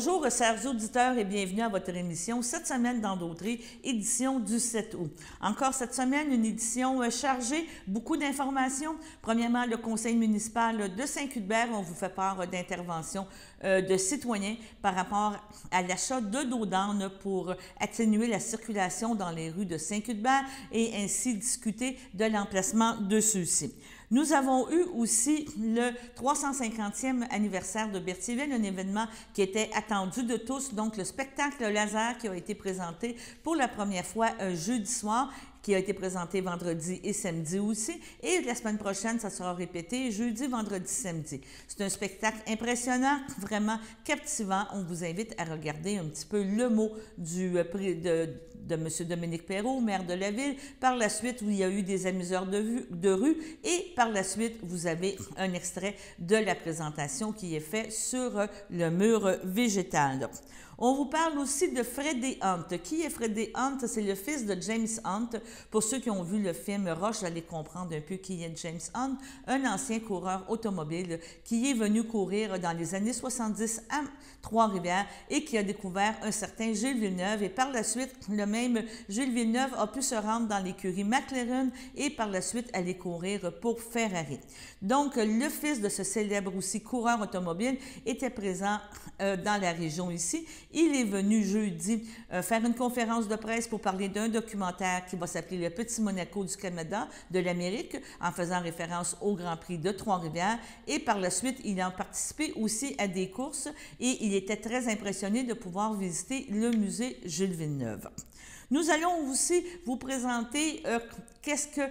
Bonjour, chers auditeurs, et bienvenue à votre émission Cette semaine dans Dautrey, édition du 7 août. Encore cette semaine, une édition chargée, beaucoup d'informations. Premièrement, le conseil municipal de Saint-Cuthbert, on vous fait part d'interventions de citoyens par rapport à l'achat de dos d'âne pour atténuer la circulation dans les rues de Saint-Cuthbert et ainsi discuter de l'emplacement de ceux-ci. Nous avons eu aussi le 350e anniversaire de Berthierville, un événement qui était attendu de tous, donc le spectacle laser qui a été présenté pour la première fois jeudi soir, qui a été présenté vendredi et samedi aussi. Et la semaine prochaine, ça sera répété jeudi, vendredi, samedi. C'est un spectacle impressionnant, vraiment captivant. On vous invite à regarder un petit peu le mot de M. Dominique Perrault, maire de la ville. Par la suite, où il y a eu des amuseurs de rue. Et par la suite, vous avez un extrait de la présentation qui est fait sur le mur végétal. On vous parle aussi de Freddie Hunt. Qui est Freddie Hunt? C'est le fils de James Hunt. Pour ceux qui ont vu le film Rush, vous allez comprendre un peu qui est James Hunt, un ancien coureur automobile qui est venu courir dans les années 70 à Trois-Rivières et qui a découvert un certain Gilles Villeneuve. Et par la suite, le même Gilles Villeneuve a pu se rendre dans l'écurie McLaren et par la suite aller courir pour Ferrari. Donc, le fils de ce célèbre aussi coureur automobile était présent dans la région ici. Il est venu jeudi faire une conférence de presse pour parler d'un documentaire qui va s'appeler Le Petit Monaco du Canada, de l'Amérique, en faisant référence au Grand Prix de Trois-Rivières. Et par la suite, il a participé aussi à des courses et il était très impressionné de pouvoir visiter le musée Jules Villeneuve. Nous allons aussi vous présenter qu'est-ce que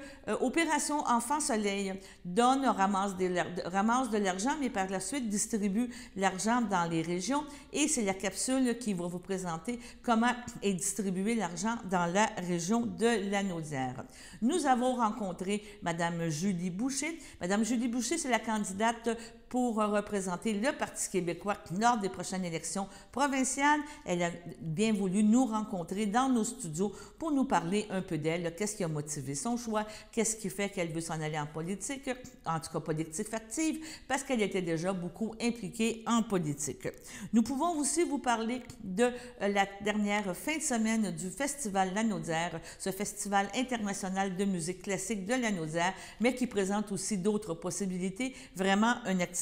Opération Enfant Soleil donne, ramasse de l'argent, mais par la suite distribue l'argent dans les régions. Et c'est la capsule qui va vous présenter comment est distribué l'argent dans la région de la Naudière. Nous avons rencontré Mme Julie Boucher. Mme Julie Boucher, c'est la candidate pour représenter le Parti québécois lors des prochaines élections provinciales. Elle a bien voulu nous rencontrer dans nos studios pour nous parler un peu d'elle, qu'est-ce qui a motivé son choix, qu'est-ce qui fait qu'elle veut s'en aller en politique, en tout cas politique active, parce qu'elle était déjà beaucoup impliquée en politique. Nous pouvons aussi vous parler de la dernière fin de semaine du Festival La Naudière, ce festival international de musique classique de La Naudière, mais qui présente aussi d'autres possibilités, vraiment une activité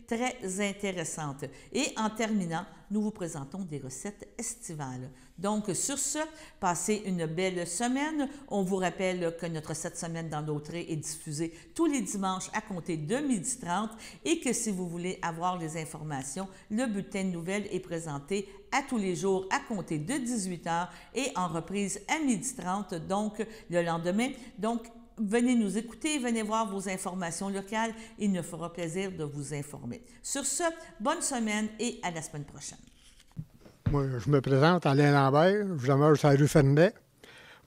très intéressante. Et en terminant, nous vous présentons des recettes estivales. Donc, sur ce, passez une belle semaine. On vous rappelle que notre 7 semaines dans Dautrey est diffusée tous les dimanches à compter de 12h30 et que si vous voulez avoir les informations, le bulletin de nouvelles est présenté à tous les jours à compter de 18h et en reprise à 12h30, donc le lendemain. Donc, venez nous écouter, venez voir vos informations locales. Il nous fera plaisir de vous informer. Sur ce, bonne semaine et à la semaine prochaine. Moi, je me présente, Alain Lambert, je demeure sur la rue Fernet.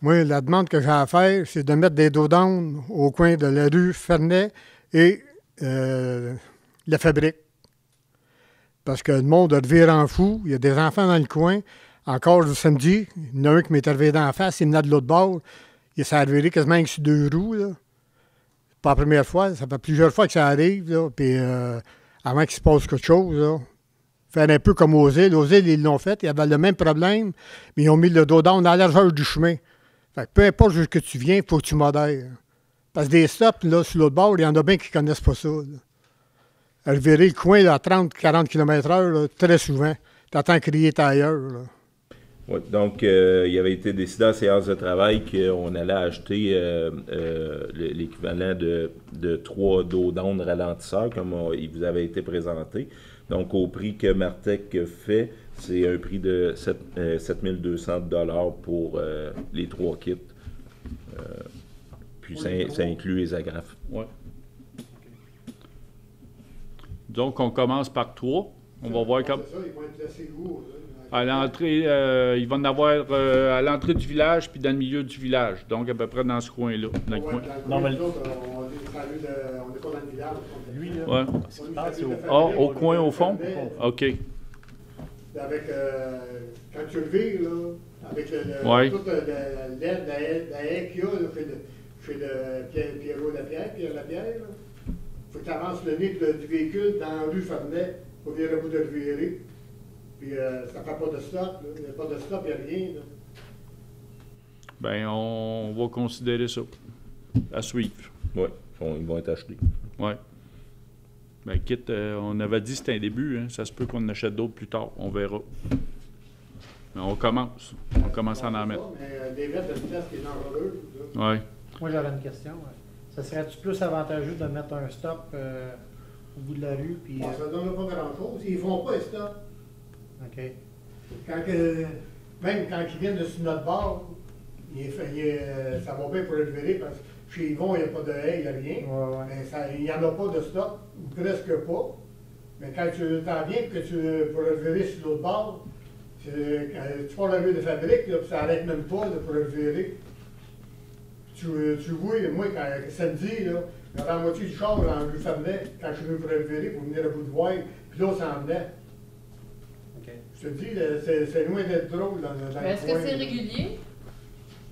Moi, la demande que j'ai à faire, c'est de mettre des dos d'âne au coin de la rue Fernet et la fabrique. Parce que le monde a deviné en fou. Il y a des enfants dans le coin. Encore le samedi, il y en a un qui m'est arrivé d'en face, il venait de l'autre bord. Il s'est arrivé quasiment sur 2 roues. Là. Pas la première fois, ça fait plusieurs fois que ça arrive. Là, puis avant qu'il se passe quelque chose, là, faire un peu comme aux îles. Aux îles, ils l'ont fait, ils avaient le même problème, mais ils ont mis le dos d'âne dans la largeur du chemin. Fait que peu importe jusqu'où tu viens, il faut que tu modères. Parce que des stops, là, sur l'autre bord, il y en a bien qui ne connaissent pas ça. Là. Revirer le coin là, à 30-40 km/h, là, très souvent. T'entends crier ailleurs. Là. Ouais, donc, il avait été décidé en séance de travail qu'on allait acheter l'équivalent de 3 dos d'âne ralentisseurs, comme il vous avait été présenté. Donc, au prix que Martec fait, c'est un prix de 7 200 $ pour les 3 kits. Puis, ça inclut les agrafes. Oui. Donc, on commence par 3. On va voir comme... Ça, ils vont être assez lourds. À l'entrée, il va en avoir à l'entrée du village puis dans le milieu du village. Donc, à peu près dans ce coin-là. Dans le coin. Non, mais on n'est pas dans le village. Lui, là, au coin, au fond? OK. Avec, quand tu le vires, là, avec toute la haie qu'il y a, là, chez le Pierrot Lapierre, Pierre Lapierre, il faut que tu avances le nez du véhicule dans la rue Fernet pour virer le bout de le virer. Puis ça ne fait pas de stock, il n'y a pas de stock, il n'y a rien. Là. Ben, on va considérer ça. À suivre. Oui, ils vont être achetés. Oui. Ben, quitte, on avait dit que c'était un début, hein, ça se peut qu'on en achète d'autres plus tard, on verra. Mais on commence. On commence à en mettre. Mais des mètres de vitesse qui est dangereux. Oui. Moi, j'avais une question. Ça serait-tu plus avantageux de mettre un stop au bout de la rue? Puis, ça ne donne pas grand-chose. Ils ne font pas les stops. OK. Même quand ils viennent de sur notre bord, ça va bien pour le virer parce que chez Yvon, il n'y a pas de haie, il n'y a rien. Ouais. Mais il n'y en a pas de stop, ou presque pas. Mais quand tu t'en viens que pour le virer sur l'autre bord, quand tu pars la rue de fabrique, là, puis ça n'arrête même pas là, pour le virer. Tu vois, moi, samedi, là, dans la moitié du char, en rue Fernet, quand je suis venu pour le virer, pour venir à bout de voie, puis l'autre s'en venait. OK. Je te dis, c'est loin d'être drôle dans le Mais est-ce que c'est régulier?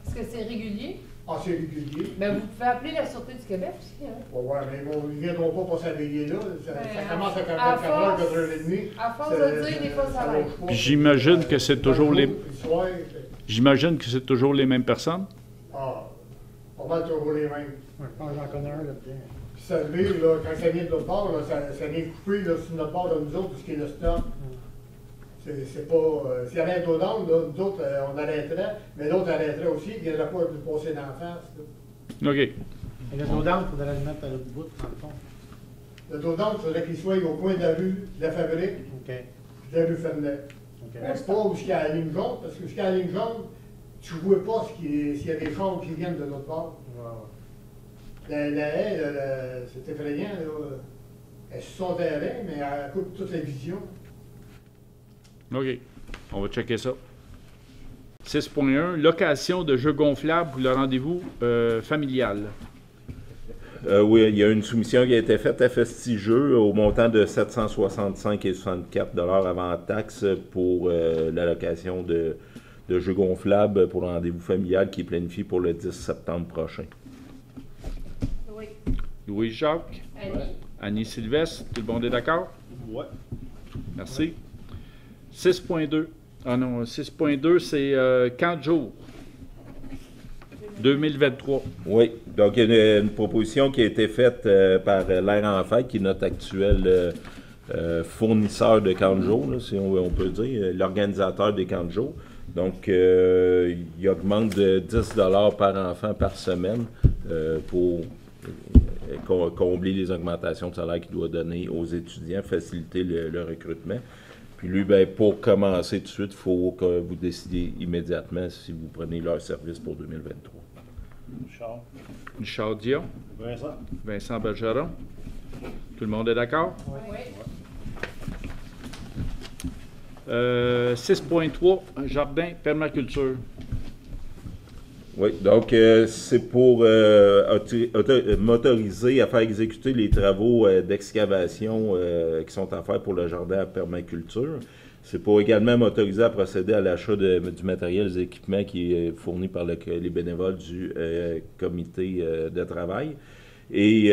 Est-ce que c'est régulier? Ah, c'est régulier. Mais vous pouvez appeler la Sûreté du Québec aussi, hein? Ouais, mais ils ne viendront pas s'aveiller là. Ça commence à 4h, 4h30. À force de dire, des fois, ça va. Puis j'imagine que c'est toujours les... J'imagine que c'est toujours les mêmes personnes? Ah, pas mal toujours les mêmes. Ouais, je pense que j'en connais un là-dedans. Puis ça vire, là, quand ça vient de l'autre bord, là, ça vient couper là, sur notre bord de nous autres, tout ce qui est le stock. C'est pas. S'il y avait un taux d'onde, nous autres, on arrêterait, mais l'autre arrêterait aussi, il ne viendrait pas nous passer d'en face. Là. OK. Et le dos d'âme, il faudrait le mettre à l'autre bout, dans le fond. Le taux d'onde, il faudrait qu'il soit au coin de la rue de la fabrique, OK. puis de la rue Fernet. OK. C'est pas où il y a la ligne jaune, parce que jusqu'à la ligne jaune, tu ne vois pas s'il y a des chars qui viennent de l'autre bord. Ouais. La haie, c'est effrayant, là. Elle est sur son terrain, mais elle coupe toute la vision. OK. On va checker ça. 6.1, location de jeux gonflables pour le rendez-vous familial. Oui, il y a une soumission qui a été faite à Festigeux au montant de 765,64 $ avant taxe pour la location de jeux gonflables pour le rendez-vous familial qui est planifié pour le 10 septembre prochain. Oui. Louis-Jacques? Annie? Annie Sylvestre, tout le monde est d'accord? Oui. Merci. 6.2. Ah non, 6.2, c'est 40 jours. 2023. Oui, donc il y a une proposition qui a été faite par l'Air en Fête, qui est notre actuel fournisseur de camps de jour, là, si on peut dire, l'organisateur des camps de jour. Donc, il augmente de 10 $ par enfant par semaine pour combler les augmentations de salaire qu'il doit donner aux étudiants, faciliter le recrutement. Puis lui, ben, pour commencer tout de suite, il faut que vous décidiez immédiatement si vous prenez leur service pour 2023. Richard Dion. Vincent Bergeron. Tout le monde est d'accord? Oui. 6.3, jardin, permaculture. Oui, donc c'est pour m'autoriser à faire exécuter les travaux d'excavation qui sont à faire pour le jardin à permaculture. C'est pour également m'autoriser à procéder à l'achat du matériel, des équipements qui est fourni par les bénévoles du comité de travail. Et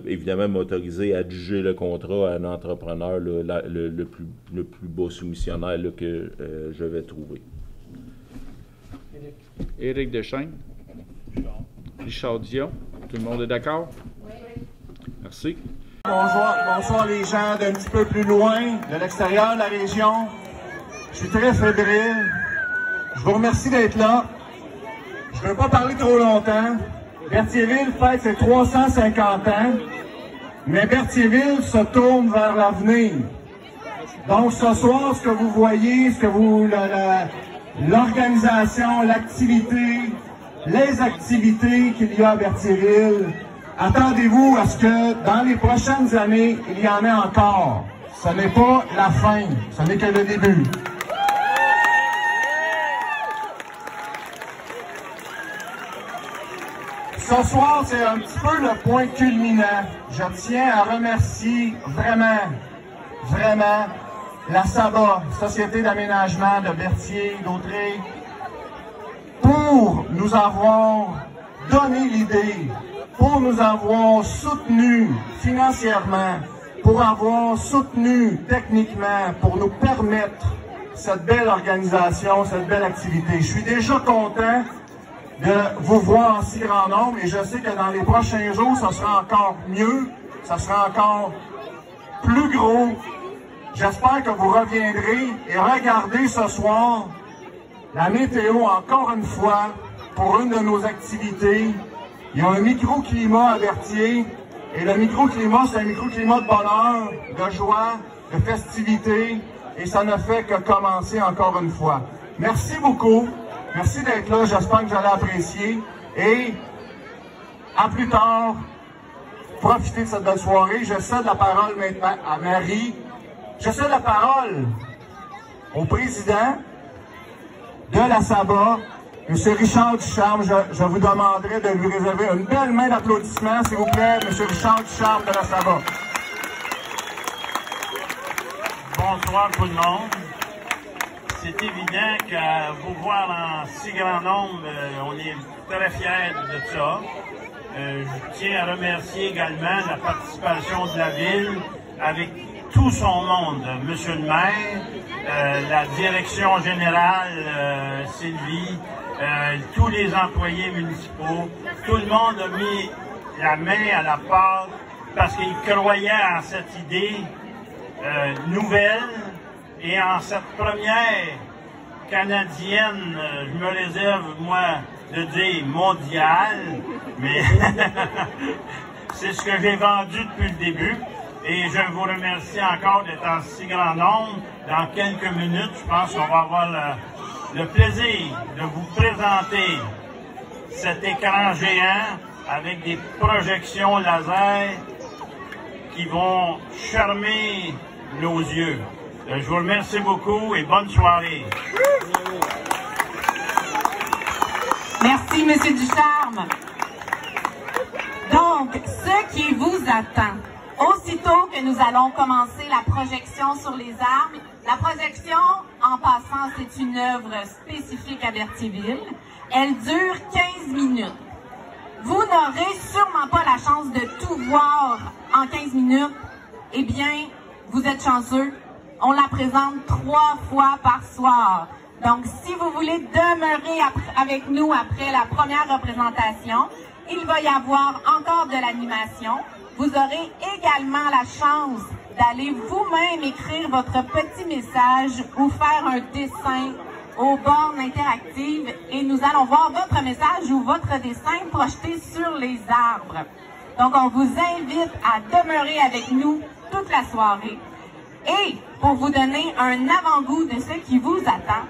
évidemment, m'autoriser à adjuger le contrat à un entrepreneur, là, le plus beau soumissionnaire là, que je vais trouver. Éric Deschaines. Richard Dion. Tout le monde est d'accord? Oui. Merci. Bonsoir les gens d'un petit peu plus loin, de l'extérieur de la région. Je suis très fébrile. Je vous remercie d'être là. Je ne veux pas parler trop longtemps. Berthierville fête ses 350 ans, mais Berthierville se tourne vers l'avenir. Donc ce soir, ce que vous voyez, l'organisation, l'activité, les activités qu'il y a à Berthierville, attendez-vous à ce que dans les prochaines années, il y en ait encore. Ce n'est pas la fin, ce n'est que le début. Ce soir, c'est un petit peu le point culminant. Je tiens à remercier vraiment la SABA, Société d'aménagement de Berthier-d'Autrey, pour nous avoir donné l'idée, pour nous avoir soutenus financièrement, pour avoir soutenu techniquement, pour nous permettre cette belle organisation, cette belle activité. Je suis déjà content de vous voir en si grand nombre et je sais que dans les prochains jours, ça sera encore mieux, ça sera encore plus gros. J'espère que vous reviendrez et regardez ce soir la météo encore une fois pour une de nos activités. Il y a un microclimat à Berthier et le microclimat, c'est un microclimat de bonheur, de joie, de festivité et ça ne fait que commencer encore une fois. Merci beaucoup. Merci d'être là. J'espère que vous allez apprécier et à plus tard. Profitez de cette belle soirée. Je cède la parole maintenant à Marie. Je cède la parole au président de la SABA, M. Richard Ducharme. Je vous demanderai de lui réserver une belle main d'applaudissement, s'il vous plaît, M. Richard Ducharme de la SABA. Bonsoir tout le monde. C'est évident qu'à vous voir en si grand nombre, on est très fiers de ça. Je tiens à remercier également la participation de la ville avec tout son monde, Monsieur le maire, la direction générale, Sylvie, tous les employés municipaux. Tout le monde a mis la main à la pâte parce qu'ils croyaient en cette idée nouvelle et en cette première canadienne, je me réserve, moi, de dire mondiale, mais c'est ce que j'ai vendu depuis le début. Et je vous remercie encore d'être en si grand nombre. Dans quelques minutes, je pense qu'on va avoir le plaisir de vous présenter cet écran géant avec des projections laser qui vont charmer nos yeux. Je vous remercie beaucoup et bonne soirée. Merci, M. Ducharme. Donc, ce qui vous attend, aussitôt que nous allons commencer la projection sur les arbres, la projection, en passant, c'est une œuvre spécifique à Berthierville. Elle dure 15 minutes. Vous n'aurez sûrement pas la chance de tout voir en 15 minutes. Eh bien, vous êtes chanceux. On la présente 3 fois par soir. Donc, si vous voulez demeurer avec nous après la première représentation, il va y avoir encore de l'animation. Vous aurez également la chance d'aller vous-même écrire votre petit message ou faire un dessin aux bornes interactives et nous allons voir votre message ou votre dessin projeté sur les arbres. Donc, on vous invite à demeurer avec nous toute la soirée. Et pour vous donner un avant-goût de ce qui vous attend,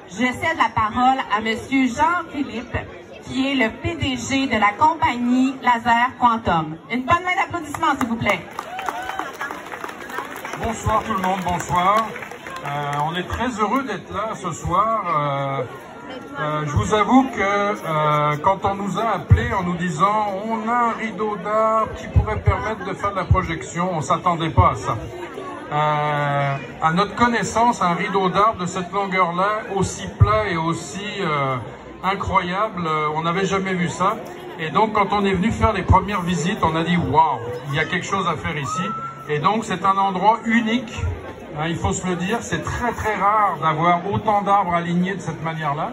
je cède la parole à M. Jean-Philippe, qui est le PDG de la compagnie Laser Quantum. Une bonne main d'applaudissements, s'il vous plaît. Bonsoir tout le monde, bonsoir. On est très heureux d'être là ce soir. Je vous avoue que quand on nous a appelés en nous disant « on a un rideau d'arbres qui pourrait permettre de faire de la projection », on ne s'attendait pas à ça. À notre connaissance, un rideau d'arbres de cette longueur-là, aussi plat et aussi incroyable, on n'avait jamais vu ça. Et donc quand on est venu faire les premières visites, on a dit « waouh, il y a quelque chose à faire ici ». Et donc c'est un endroit unique, hein, il faut se le dire, c'est très très rare d'avoir autant d'arbres alignés de cette manière-là.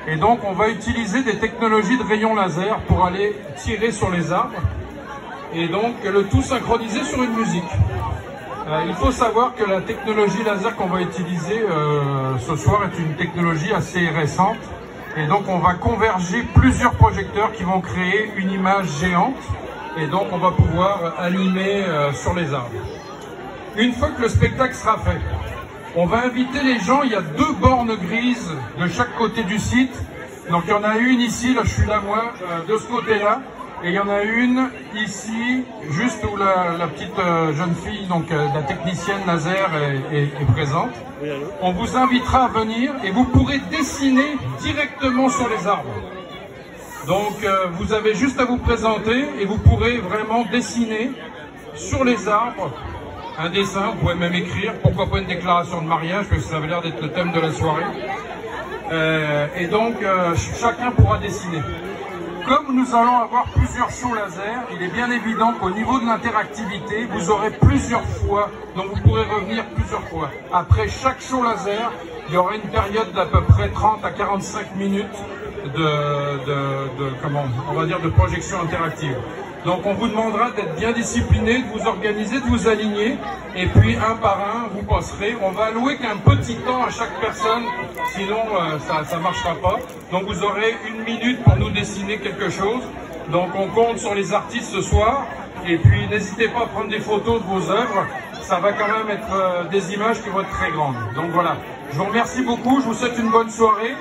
Et donc on va utiliser des technologies de rayons laser pour aller tirer sur les arbres et donc le tout synchronisé sur une musique. Il faut savoir que la technologie laser qu'on va utiliser ce soir est une technologie assez récente et donc on va converger plusieurs projecteurs qui vont créer une image géante et donc on va pouvoir animer sur les arbres. Une fois que le spectacle sera fait, on va inviter les gens, il y a 2 bornes grises de chaque côté du site. Donc il y en a une ici, là je suis là moi, de ce côté-là. Et il y en a une ici, juste où la petite jeune fille, donc la technicienne laser est présente. On vous invitera à venir et vous pourrez dessiner directement sur les arbres. Donc vous avez juste à vous présenter et vous pourrez vraiment dessiner sur les arbres un dessin, vous pouvez même écrire, pourquoi pas une déclaration de mariage, parce que ça avait l'air d'être le thème de la soirée. Et donc chacun pourra dessiner. comme nous allons avoir plusieurs shows laser, il est bien évident qu'au niveau de l'interactivité, vous aurez plusieurs fois, donc vous pourrez revenir plusieurs fois. Après chaque show laser, il y aura une période d'à peu près 30 à 45 minutes on va dire de projection interactive. Donc on vous demandera d'être bien discipliné, de vous organiser, de vous aligner, et puis un par un, vous passerez. On va allouer qu'un petit temps à chaque personne, sinon ça ne marchera pas. Donc vous aurez 1 minute pour nous dessiner quelque chose. Donc on compte sur les artistes ce soir, et puis n'hésitez pas à prendre des photos de vos œuvres. Ça va quand même être des images qui vont être très grandes. Donc voilà, je vous remercie beaucoup, je vous souhaite une bonne soirée.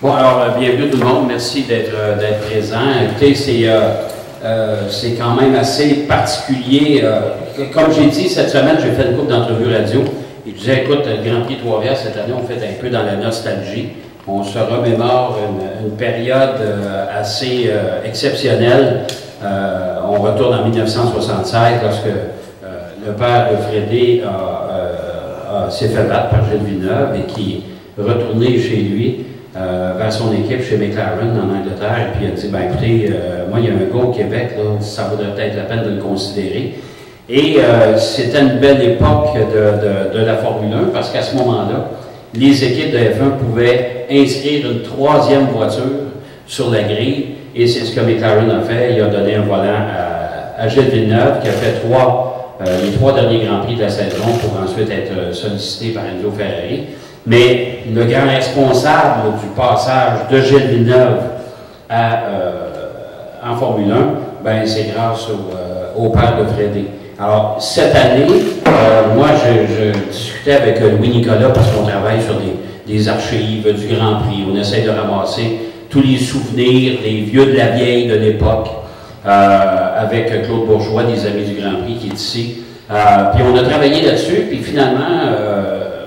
Bon, alors, bienvenue tout le monde. Merci d'être présent. Écoutez, c'est quand même assez particulier. Comme j'ai dit, cette semaine, j'ai fait une couple d'entrevues radio. Il disait, écoute, le Grand Prix Trois-Rivières, cette année, on fait un peu dans la nostalgie. On se remémore une période assez exceptionnelle. On retourne en 1976, lorsque le père de Frédé s'est fait battre par Gilles Villeneuve et qui est retourné chez lui. Vers son équipe chez McLaren en Angleterre, et puis il a dit, ben écoutez, moi il y a un gars au Québec, là, ça vaudrait peut-être la peine de le considérer. Et c'était une belle époque de la Formule 1, parce qu'à ce moment-là, les équipes de F1 pouvaient inscrire une 3e voiture sur la grille, et c'est ce que McLaren a fait. Il a donné un volant à Gilles Villeneuve, qui a fait les 3 derniers Grands Prix de la saison, pour ensuite être sollicité par Enzo Ferrari. Mais le grand responsable du passage de Gilles Villeneuve en Formule 1, ben, c'est grâce au père de Frédé. Alors, cette année, moi, je discutais avec Louis Nicolas, parce qu'on travaille sur des archives du Grand Prix. On essaie de ramasser tous les souvenirs, les vieux de la vieille de l'époque, avec Claude Bourgeois, des amis du Grand Prix, qui est ici. Puis on a travaillé là-dessus, puis finalement,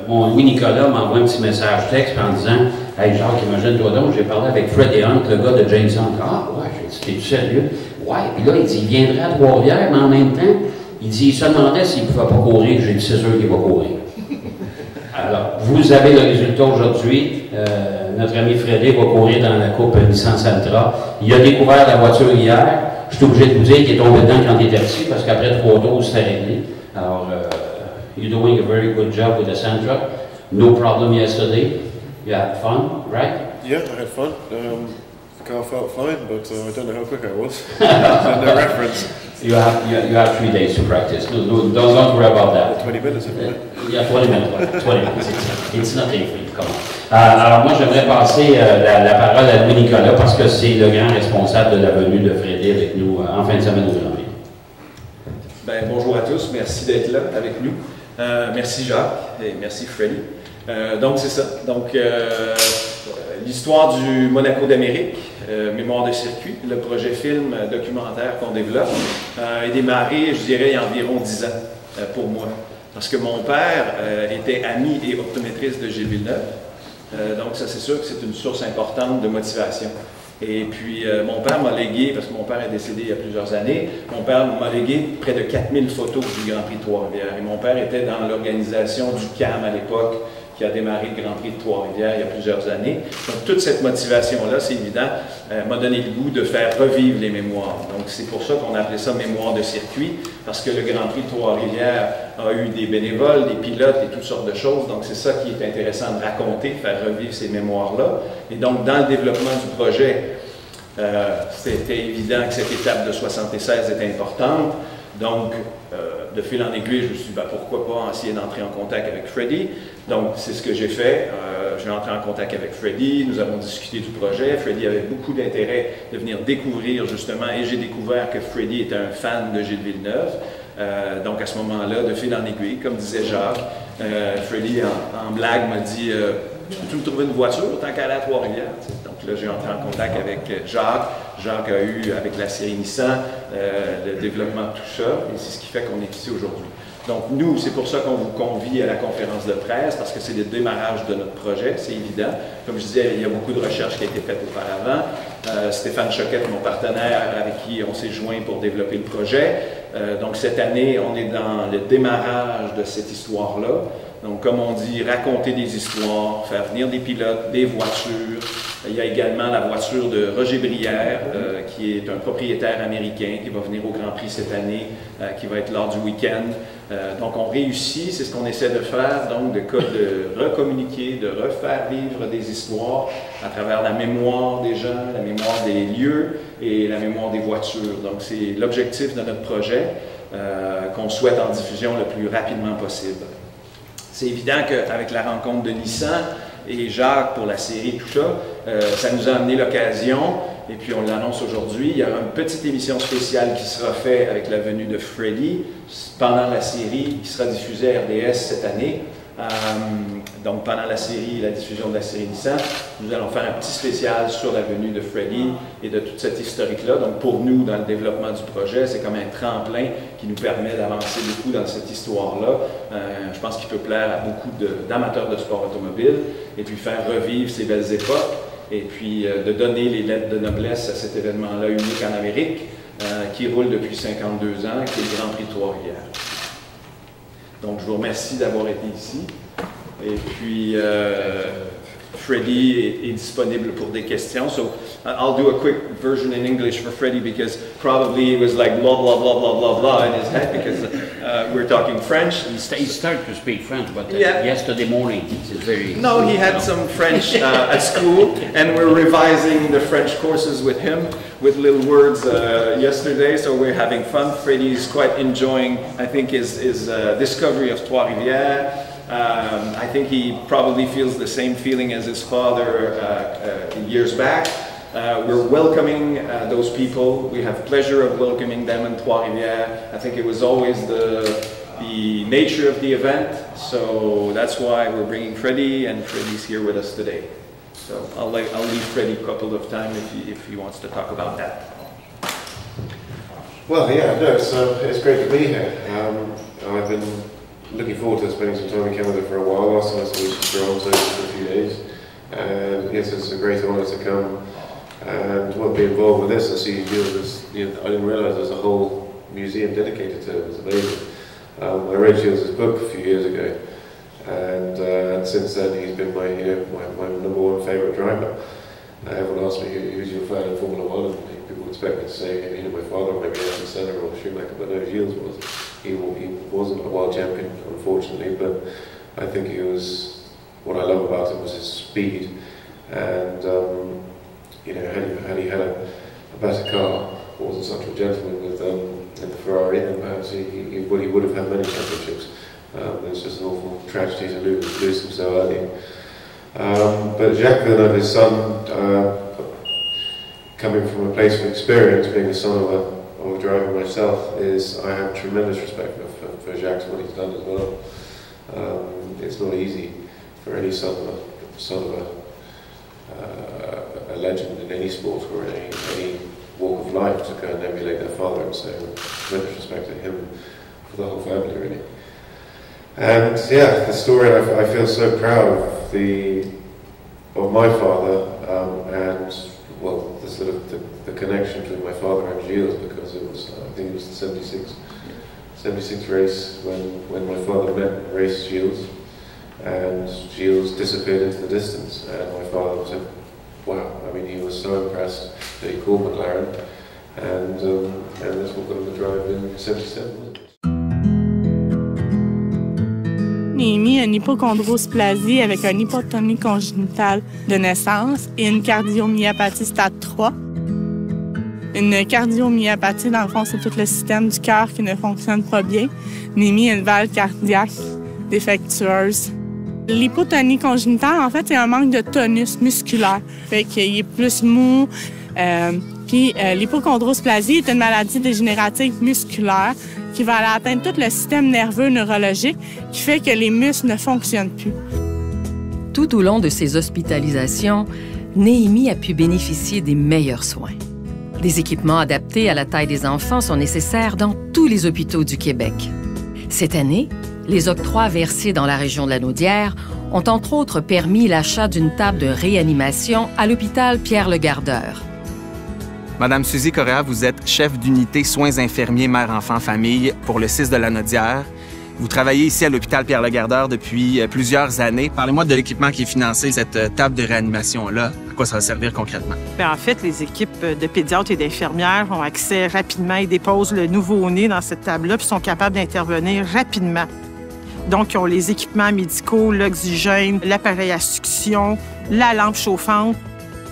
mon Louis Nicolas m'envoie un petit message texte en disant, « Hey Jacques, imagine-toi donc, j'ai parlé avec Freddie Hunt, le gars de James Hunt. » Ah, ouais, j'ai dit, t'es-tu sérieux? Ouais, puis là, il dit, il viendrait à Trois-Rivières, mais en même temps, il dit, il se demandait s'il ne pouvait pas courir. J'ai dit, c'est sûr qu'il va courir. Alors, vous avez le résultat aujourd'hui. Notre ami Frédé va courir dans la Coupe Nissan Sentra. Il a découvert la voiture hier. Je suis obligé de vous dire qu'il est tombé dedans quand il était petit, parce qu'après 3 tours, c'était réglé. Alors, you're doing a very good job with the Sentra. No problem yesterday. You had fun, right? Yeah, I had fun. The car felt fine, but I don't know how quick I was. No reference. You have 3 days to practice. Don't worry about that. 20 minutes, isn't it? Yeah, 20 minutes. 20 minutes. It's nothing for you. Come on. Alors moi, j'aimerais passer la parole à Louis Nicolas, parce que c'est le grand responsable de la venue de Frédé avec nous en fin de semaine au Grand Prix. Ben, bonjour à tous, merci d'être là avec nous. Merci Jacques et merci Freddy. Donc c'est ça. Donc l'histoire du Monaco d'Amérique, Mémoire de circuit, le projet film documentaire qu'on développe, est démarré, je dirais, il y a environ 10 ans pour moi. Parce que mon père était ami et optométriste de Gilles Villeneuve. Donc ça, c'est sûr que c'est une source importante de motivation. Et puis, mon père m'a légué, parce que mon père est décédé il y a plusieurs années, mon père m'a légué près de 4000 photos du Grand Prix de Trois-Rivières. Et mon père était dans l'organisation du CAM à l'époque, qui a démarré le Grand Prix de Trois-Rivières il y a plusieurs années. Donc, toute cette motivation-là, c'est évident, m'a donné le goût de faire revivre les mémoires. Donc, c'est pour ça qu'on a appelé ça Mémoire de circuit, parce que le Grand Prix de Trois-Rivières a eu des bénévoles, des pilotes et toutes sortes de choses. Donc, c'est ça qui est intéressant de raconter, faire revivre ces mémoires-là. Et donc, dans le développement du projet, c'était évident que cette étape de 76 était importante. Donc, de fil en aiguille, je me suis dit, pourquoi pas essayer d'entrer en contact avec Freddie. Donc, c'est ce que j'ai fait. J'ai entré en contact avec Freddie, nous avons discuté du projet. Freddie avait beaucoup d'intérêt de venir découvrir, justement, et j'ai découvert que Freddie était un fan de Gilles Villeneuve. Donc, à ce moment-là, de fil en aiguille, comme disait Jacques, Freddie, en blague, m'a dit peux-tu me trouver une voiture tant qu'à aller à Trois-Rivières? Donc là, j'ai entré en contact avec Jacques. Jacques a eu, avec la série Nissan, le développement de tout ça, et c'est ce qui fait qu'on est ici aujourd'hui. Donc nous, c'est pour ça qu'on vous convie à la conférence de presse, parce que c'est le démarrage de notre projet, c'est évident. Comme je disais, il y a beaucoup de recherches qui a été faite auparavant. Stéphane Choquette, mon partenaire, avec qui on s'est joint pour développer le projet. Donc cette année, on est dans le démarrage de cette histoire-là. Donc, comme on dit, raconter des histoires, faire venir des pilotes, des voitures. Il y a également la voiture de Roger Brière, qui est un propriétaire américain, qui va venir au Grand Prix cette année, qui va être lors du week-end. Donc, on réussit, c'est ce qu'on essaie de faire, donc de recommuniquer, de refaire vivre des histoires à travers la mémoire des gens, la mémoire des lieux et la mémoire des voitures. Donc, c'est l'objectif de notre projet qu'on souhaite en diffusion le plus rapidement possible. C'est évident qu'avec la rencontre de Nissan et Jacques pour la série, tout ça, ça nous a amené l'occasion, et puis on l'annonce aujourd'hui, il y aura une petite émission spéciale qui sera faite avec la venue de Freddie pendant la série qui sera diffusée à RDS cette année. Donc pendant la série, la diffusion de la série Nissan, nous allons faire un petit spécial sur la venue de Freddie et de toute cette historique-là. Donc pour nous, dans le développement du projet, c'est comme un tremplin qui nous permet d'avancer beaucoup dans cette histoire-là. Je pense qu'il peut plaire à beaucoup d'amateurs de sport automobile et puis faire revivre ces belles époques et puis de donner les lettres de noblesse à cet événement-là unique en Amérique qui roule depuis 52 ans, qui est le Grand Prix de Trois-Rivières. Donc, je vous remercie d'avoir été ici. Et puis, Freddie est disponible pour des questions. So, I'll do a quick version in English for Freddie because probably it was like blah, blah, blah, blah, blah, blah in his head because we're talking French. He started to speak French, but yesterday morning it's very... No, he had some French at school, and we're revising the French courses with him with little words yesterday, so we're having fun. Freddie's quite enjoying, I think, his discovery of Trois-Rivières. I think he probably feels the same feeling as his father years back. We're welcoming those people. We have pleasure of welcoming them in Trois-Rivières. I think it was always the nature of the event, so that's why we're bringing Freddie, and Freddie's here with us today. So I'll leave Freddie a couple of times if he wants to talk about that. Well, yeah, no, it's great to be here. I've been looking forward to spending some time in Canada for a while. Last time I saw was Toronto for a few days, and yes, it's a great honour to come and be involved with this. I see I didn't realise there's a whole museum dedicated to it. It's amazing. I read Gilles' book a few years ago, and since then he's been my number one favourite driver. Everyone asks me who's your fan in Formula One, and people expect me to say my father, maybe Ayrton Senna or Schumacher, but no, Gilles was. He wasn't a world champion, unfortunately, but I think he was. What I love about him was his speed, and had he had a better car, wasn't such a gentleman with in the Ferrari, then perhaps he would have had many championships. It's just an awful tragedy to lose him so early. But Jacques Villeneuve, his son, coming from a place of experience, being the son of a driver myself, I have tremendous respect for Jacques and what he's done as well. It's not easy for any son of a legend in any sport or in any walk of life to go and emulate their father, and so tremendous respect to him, for the whole family really. And yeah, the story, I feel so proud of my father, and well, the sort of the connection between my father and Gilles, because it was, I think it was the 76 race when my father raced Gilles, and Gilles disappeared into the distance, and my father said, wow, I mean, he was so impressed that he called McLaren, and that's what got him to drive in 77. Néhémie a une hypochondroplasie avec une hypotonie congénitale de naissance et une cardiomyopathie stade 3. une cardiomyopathie. Dans le fond, c'est tout le système du cœur qui ne fonctionne pas bien. Némi a une valve cardiaque défectueuse. L'hypotonie congénitale, en fait, c'est un manque de tonus musculaire. Fait qu'il est plus mou. Puis l'hypochondroplasie est une maladie dégénérative musculaire qui va aller atteindre tout le système nerveux neurologique qui fait que les muscles ne fonctionnent plus. Tout au long de ses hospitalisations, Néhémie a pu bénéficier des meilleurs soins. Des équipements adaptés à la taille des enfants sont nécessaires dans tous les hôpitaux du Québec. Cette année, les octrois versés dans la région de la Naudière ont entre autres permis l'achat d'une table de réanimation à l'hôpital Pierre-le-Gardeur. Madame Suzy Correa, vous êtes chef d'unité soins infirmiers mère-enfant-famille pour le CIS de la Naudière. Vous travaillez ici à l'hôpital Pierre-le-Gardeur depuis plusieurs années. Parlez-moi de l'équipement qui est financé, cette table de réanimation-là. À quoi ça va servir concrètement? Bien, en fait, les équipes de pédiatres et d'infirmières ont accès rapidement. Ils déposent le nouveau-né dans cette table-là puis sont capables d'intervenir rapidement. Donc, ils ont les équipements médicaux, l'oxygène, l'appareil à succion, la lampe chauffante.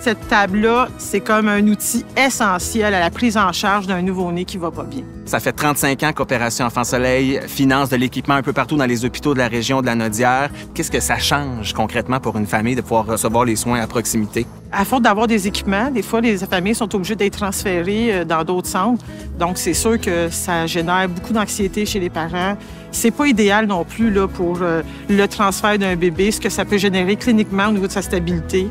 Cette table-là, c'est comme un outil essentiel à la prise en charge d'un nouveau-né qui va pas bien. Ça fait 35 ans qu'Opération Enfant Soleil finance de l'équipement un peu partout dans les hôpitaux de la région de la Naudière. Qu'est-ce que ça change concrètement pour une famille de pouvoir recevoir les soins à proximité? À faute d'avoir des équipements, des fois, les familles sont obligées d'être transférées dans d'autres centres. Donc, c'est sûr que ça génère beaucoup d'anxiété chez les parents. C'est pas idéal non plus là, pour le transfert d'un bébé, ce que ça peut générer cliniquement au niveau de sa stabilité.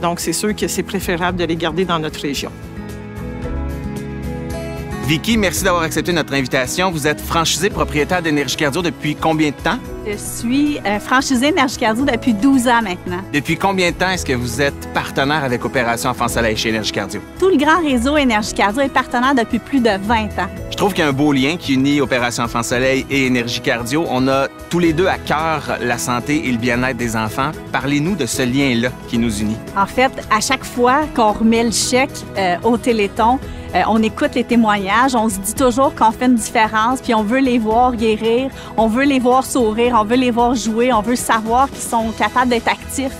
Donc, c'est sûr que c'est préférable de les garder dans notre région. Vicky, merci d'avoir accepté notre invitation. Vous êtes franchisée propriétaire d'Énergie Cardio depuis combien de temps? Je suis franchisée Énergie Cardio depuis 12 ans maintenant. Depuis combien de temps est-ce que vous êtes partenaire avec Opération Enfant Soleil chez Énergie Cardio? Tout le grand réseau Énergie Cardio est partenaire depuis plus de 20 ans. Je trouve qu'il y a un beau lien qui unit Opération Enfant Soleil et Énergie Cardio. On a tous les deux à cœur la santé et le bien-être des enfants. Parlez-nous de ce lien-là qui nous unit. En fait, à chaque fois qu'on remet le chèque au Téléthon, on écoute les témoignages, on se dit toujours qu'on fait une différence, puis on veut les voir guérir, on veut les voir sourire, on veut les voir jouer, on veut savoir qu'ils sont capables d'être actifs.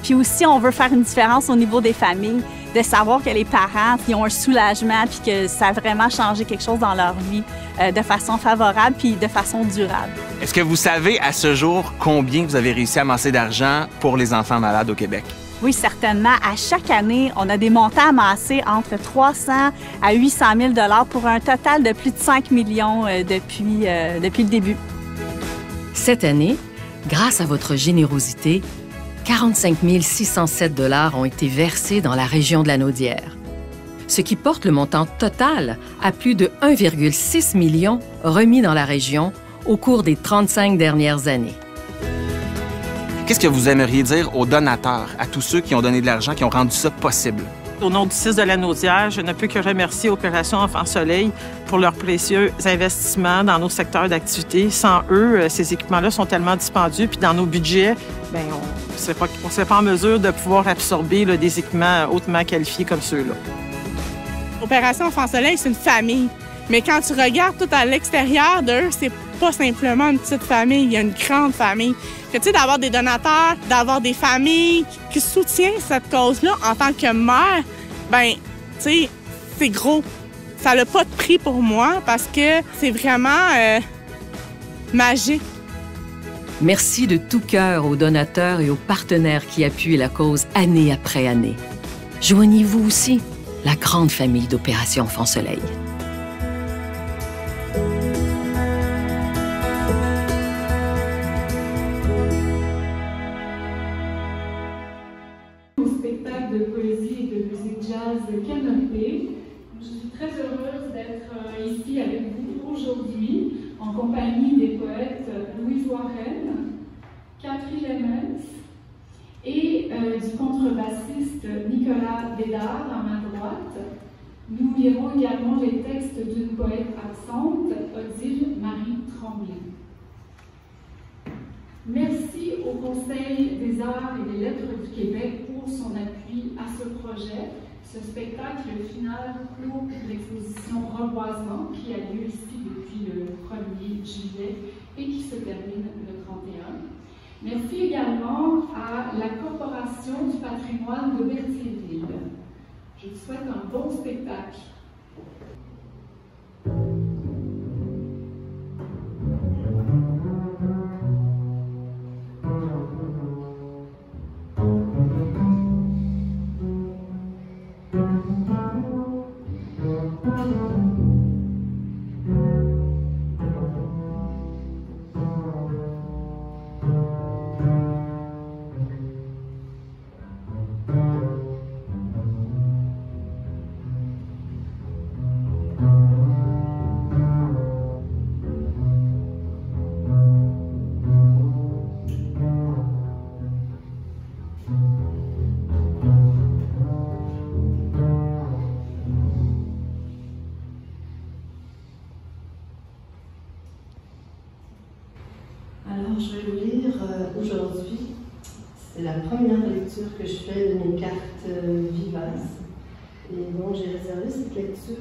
Puis aussi, on veut faire une différence au niveau des familles, de savoir que les parents ils ont un soulagement, puis que ça a vraiment changé quelque chose dans leur vie de façon favorable, puis de façon durable. Est-ce que vous savez à ce jour combien vous avez réussi à amasser d'argent pour les enfants malades au Québec? Oui, certainement. À chaque année, on a des montants amassés entre 300 à 800 000 $ pour un total de plus de 5 millions depuis le début. Cette année, grâce à votre générosité, 45 607 $ ont été versés dans la région de la Naudière, ce qui porte le montant total à plus de 1,6 million remis dans la région au cours des 35 dernières années. Qu'est-ce que vous aimeriez dire aux donateurs, à tous ceux qui ont donné de l'argent, qui ont rendu ça possible? Au nom du CIS de la Naudière, je ne peux que remercier Opération Enfant Soleil pour leurs précieux investissements dans nos secteurs d'activité. Sans eux, ces équipements-là sont tellement dispendieux, puis dans nos budgets, bien, on ne serait pas en mesure de pouvoir absorber là, des équipements hautement qualifiés comme ceux-là. Opération Enfant Soleil, c'est une famille. Mais quand tu regardes tout à l'extérieur d'eux, c'est pas simplement une petite famille, il y a une grande famille. Tu sais, d'avoir des donateurs, d'avoir des familles qui soutiennent cette cause-là en tant que mère, ben, tu sais, c'est gros. Ça n'a pas de prix pour moi parce que c'est vraiment magique. Merci de tout cœur aux donateurs et aux partenaires qui appuient la cause année après année. Joignez-vous aussi, la grande famille d'Opération Enfant Soleil. De poésie et de musique jazz Canopée. Je suis très heureuse d'être ici avec vous aujourd'hui en compagnie des poètes Louise Warren, Catherine Lemens et du contrebassiste Nicolas Bédard à ma droite. Nous lirons également les textes d'une poète absente, Odile Marie Tremblay. Merci au Conseil des arts et des lettres du Québec pour son appui à ce projet. Ce spectacle final clôt l'exposition Reboisement qui a lieu ici depuis le 1er juillet et qui se termine le 31. Merci également à la Corporation du patrimoine de Berthierville. Je vous souhaite un bon spectacle. Alors, je vais vous lire aujourd'hui, c'est la première lecture que je fais de mes cartes vivaces. Et donc, j'ai réservé cette lecture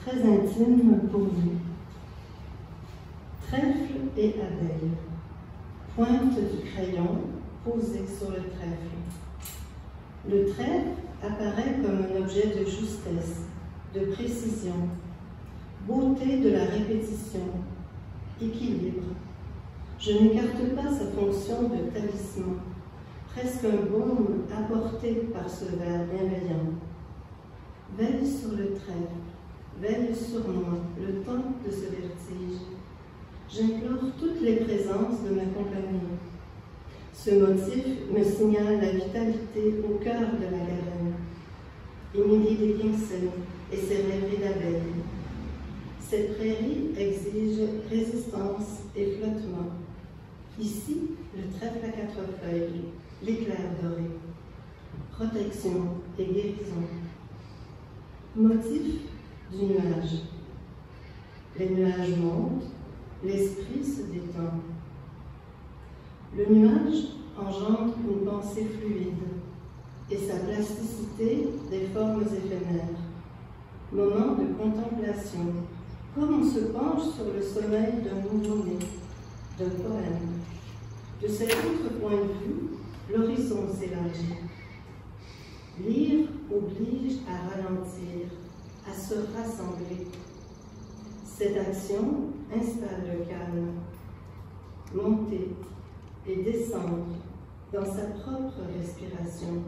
très intime pour vous. Trèfle et abeille. Pointe du crayon posée sur le trèfle. Le trèfle apparaît comme un objet de justesse, de précision, beauté de la répétition, équilibre. Je n'écarte pas sa fonction de talisman, presque un baume apporté par ce vers bienveillant. Veille sur le trèfle, veille sur moi, le temps de ce vertige. J'implore toutes les présences de m'accompagner. Ce motif me signale la vitalité au cœur de la Garenne. Émilie Dickinson et ses rêveries d'abeilles. Cette prairie exige résistance et flottement. Ici, le trèfle à 4 feuilles, l'éclair doré. Protection et guérison. Motif du nuage. Les nuages montent, l'esprit se détend. Le nuage engendre une pensée fluide et sa plasticité des formes éphémères. Moment de contemplation, comme on se penche sur le sommeil d'un nouveau-né, d'un poème. De cet autre point de vue, l'horizon s'élargit. Lire oblige à ralentir, à se rassembler. Cette action installe le calme. Monter et descendre dans sa propre respiration.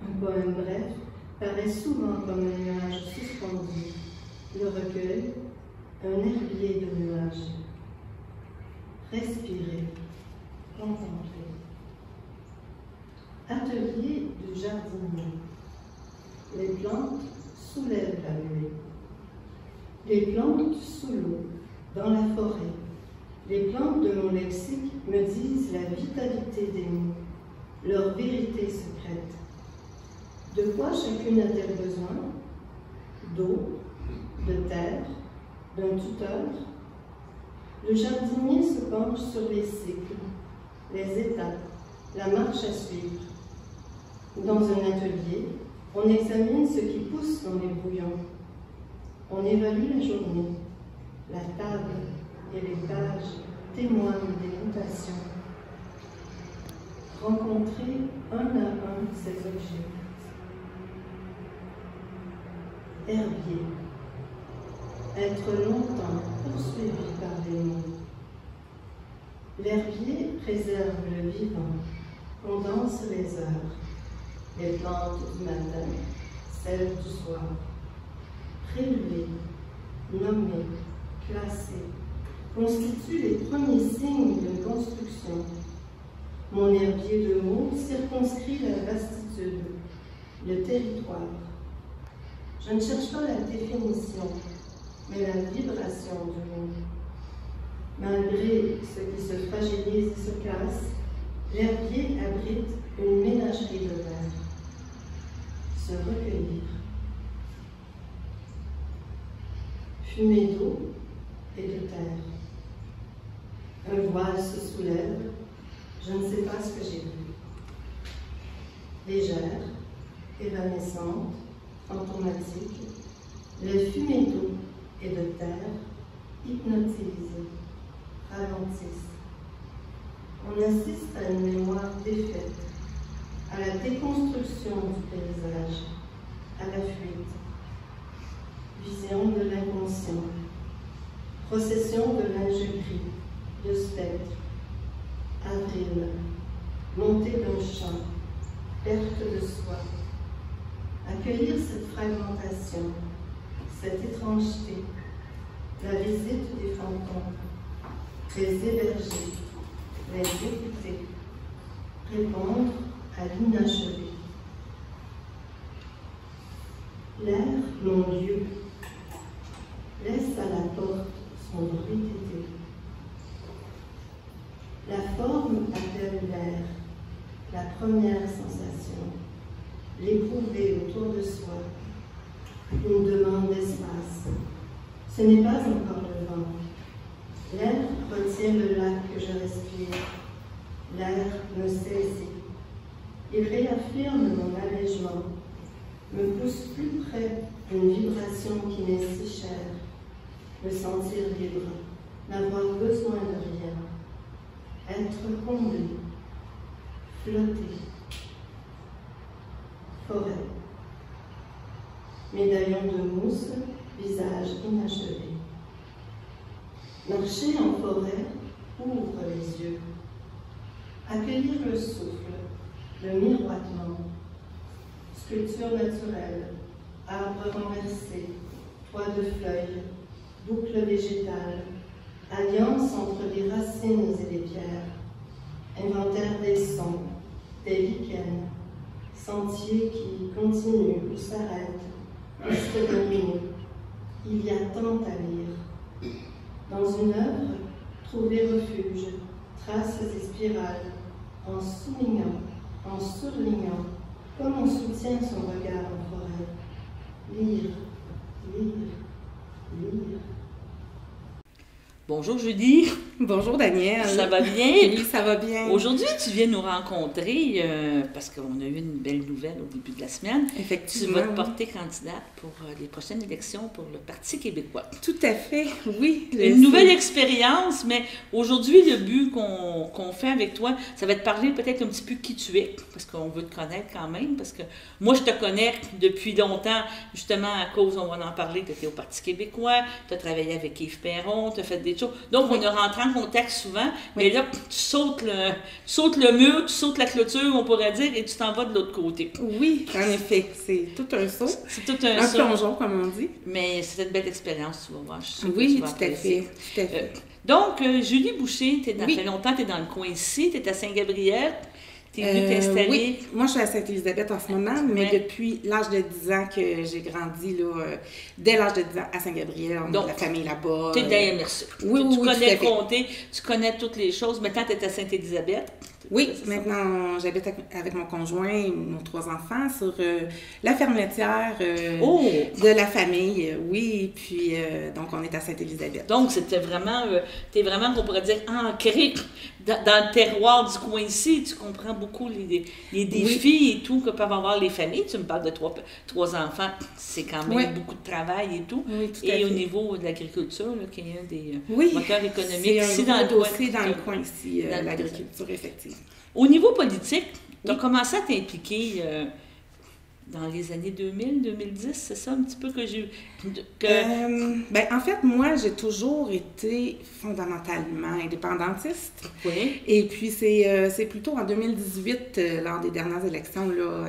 Un poème bref paraît souvent comme un nuage suspendu. Le recueil, un herbier de nuages. Respirer, contempler. Atelier du jardinier. Les plantes soulèvent la nuée. Les plantes sous l'eau, dans la forêt. Les plantes de mon lexique me disent la vitalité des mots, leur vérité secrète. De quoi chacune a-t-elle besoin? D'eau, de terre, d'un tuteur. Le jardinier se penche sur les cycles, les étapes, la marche à suivre. Dans un atelier, on examine ce qui pousse dans les bouillons. On évalue la journée. La table et les pages témoignent des mutations. Rencontrer un à un ces objets. Herbier. Être longtemps poursuivi par des mots. L'herbier préserve le vivant, condense les heures, les plantes du matin, celles du soir. Prélever, nommer, classer, constituent les premiers signes d'une construction. Mon herbier de mots circonscrit la vastitude, le territoire. Je ne cherche pas la définition, mais la vibration du mot. Malgré ce qui se fragilise et se casse, l'herbier abrite une ménagerie de vers. Se recueillir. Fumée d'eau et de terre. Un voile se soulève, je ne sais pas ce que j'ai vu. Légère, évanescente, fantomatique, les fumées d'eau et de terre hypnotisent, ralentissent. On assiste à une mémoire défaite, à la déconstruction du paysage, à la fuite. vision de l'inconscient, procession de linge gris, de spectre, avril, montée d'un chant, perte de soi. Accueillir cette fragmentation, cette étrangeté, la visite des fantômes, les héberger, les écouter, répondre à l'inachevé. L'air, mon Dieu, laisse à la porte son bruit d'été. La forme appelle l'air, la première sensation, l'éprouver autour de soi, une demande d'espace. Ce n'est pas encore le vent. L'air retient le lac que je respire. L'air me saisit. Il réaffirme mon allègement, me pousse plus près d'une vibration qui m'est si chère. Me sentir libre, n'avoir besoin de rien. Être comblé, flotter. Forêt. Médaillon de mousse, visage inachevé. Marcher en forêt ouvre les yeux. Accueillir le souffle, le miroitement. Sculpture naturelle, arbre renversé, toit de feuilles, boucle végétale, alliance entre les racines et les pierres, inventaire des sons, des lichens, sentier qui continue ou s'arrête, piste dominée. Il y a tant à lire. Dans une œuvre, trouver refuge, traces et spirales, en soulignant, en surlignant, comme on soutient son regard en forêt. Lire, lire, lire. Bonjour Julie. Bonjour Danielle. Ça va bien? Oui, ça va bien. Aujourd'hui, tu viens nous rencontrer parce qu'on a eu une belle nouvelle au début de la semaine. Effectivement. Tu vas te porter candidate pour les prochaines élections pour le Parti québécois. Tout à fait, oui. Une nouvelle expérience, mais aujourd'hui, le but qu'on fait avec toi, ça va te parler peut-être un petit peu qui tu es, parce qu'on veut te connaître quand même, parce que moi, je te connais depuis longtemps, justement à cause, on va en parler, tu étais au Parti québécois, tu as travaillé avec Yves Perron, tu as fait des choses. Donc, on est rentré en contact souvent, mais là, tu sautes le mur, tu sautes la clôture, on pourrait dire, et tu t'en vas de l'autre côté. Oui, en effet, c'est tout un saut. C'est tout un saut. Plongeon, comme on dit. Mais c'était une belle expérience, tu vas voir. Je suis sûre oui, que tu vas tout à fait. Tout à fait. Donc, Julie Boucher, ça fait longtemps que tu es dans le coin ici, tu es à Saint-Gabriel. Tu es venue t'installer? Oui, moi je suis à Sainte-Élisabeth en ce moment, mais depuis l'âge de 10 ans que j'ai grandi, là, dès l'âge de 10 ans à Saint-Gabriel, on a de la famille là-bas. Tu es dans MRC. Oui, tu connais le comté, tu connais toutes les choses. Maintenant, tu es à Sainte-Élisabeth. Oui, maintenant, j'habite avec mon conjoint et nos 3 enfants sur la ferme laitière de la famille. Oui, puis donc on est à Sainte-Élisabeth. Donc, c'était vraiment, t'es vraiment, on pourrait dire, ancré dans le terroir du coin ici. Tu comprends beaucoup les défis et tout que peuvent avoir les familles. Tu me parles de 3 enfants, c'est quand même beaucoup de travail et tout. Oui, tout à et fait. au niveau de l'agriculture, qui est un des moteurs économiques ici dans le coin ici, l'agriculture, effectivement. Au niveau politique, tu as commencé à t'impliquer dans les années 2000, 2010, c'est ça un petit peu que j'ai... en fait, moi, j'ai toujours été fondamentalement indépendantiste. Oui. Et puis, c'est plutôt en 2018, lors des dernières élections, là,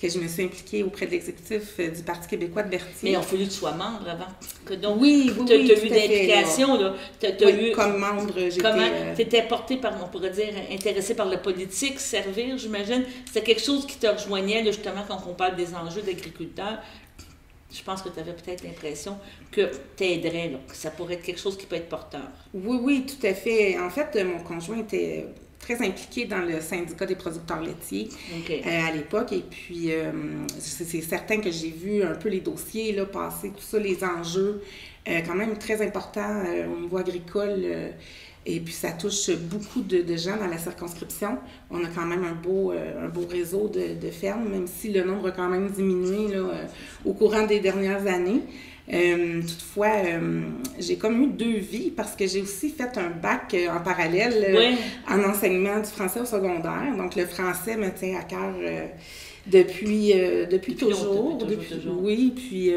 que je me suis impliquée auprès de l'exécutif du Parti québécois de Berthier. Mais il a fallu que tu sois membre avant. Donc, oui, tu as eu d'implication. Comme membre, j'étais... Tu étais portée par, on pourrait dire, intéressée par la politique, servir, j'imagine. C'était quelque chose qui te rejoignait, là, justement, quand on parle des enjeux d'agriculteurs. Je pense que tu avais peut-être l'impression que t'aiderais, là, que ça pourrait être quelque chose qui peut être porteur. Oui, oui, tout à fait. En fait, mon conjoint était très impliqué dans le syndicat des producteurs laitiers à l'époque. Et puis, c'est certain que j'ai vu un peu les dossiers là, passer, tout ça, les enjeux, quand même très importants au niveau agricole. Et puis, ça touche beaucoup de gens dans la circonscription. On a quand même un beau réseau de fermes, même si le nombre a quand même diminué là, au courant des dernières années. Toutefois, j'ai comme eu 2 vies parce que j'ai aussi fait un bac en parallèle en enseignement du français au secondaire. Donc, le français me tient à cœur Depuis toujours. Oui, puis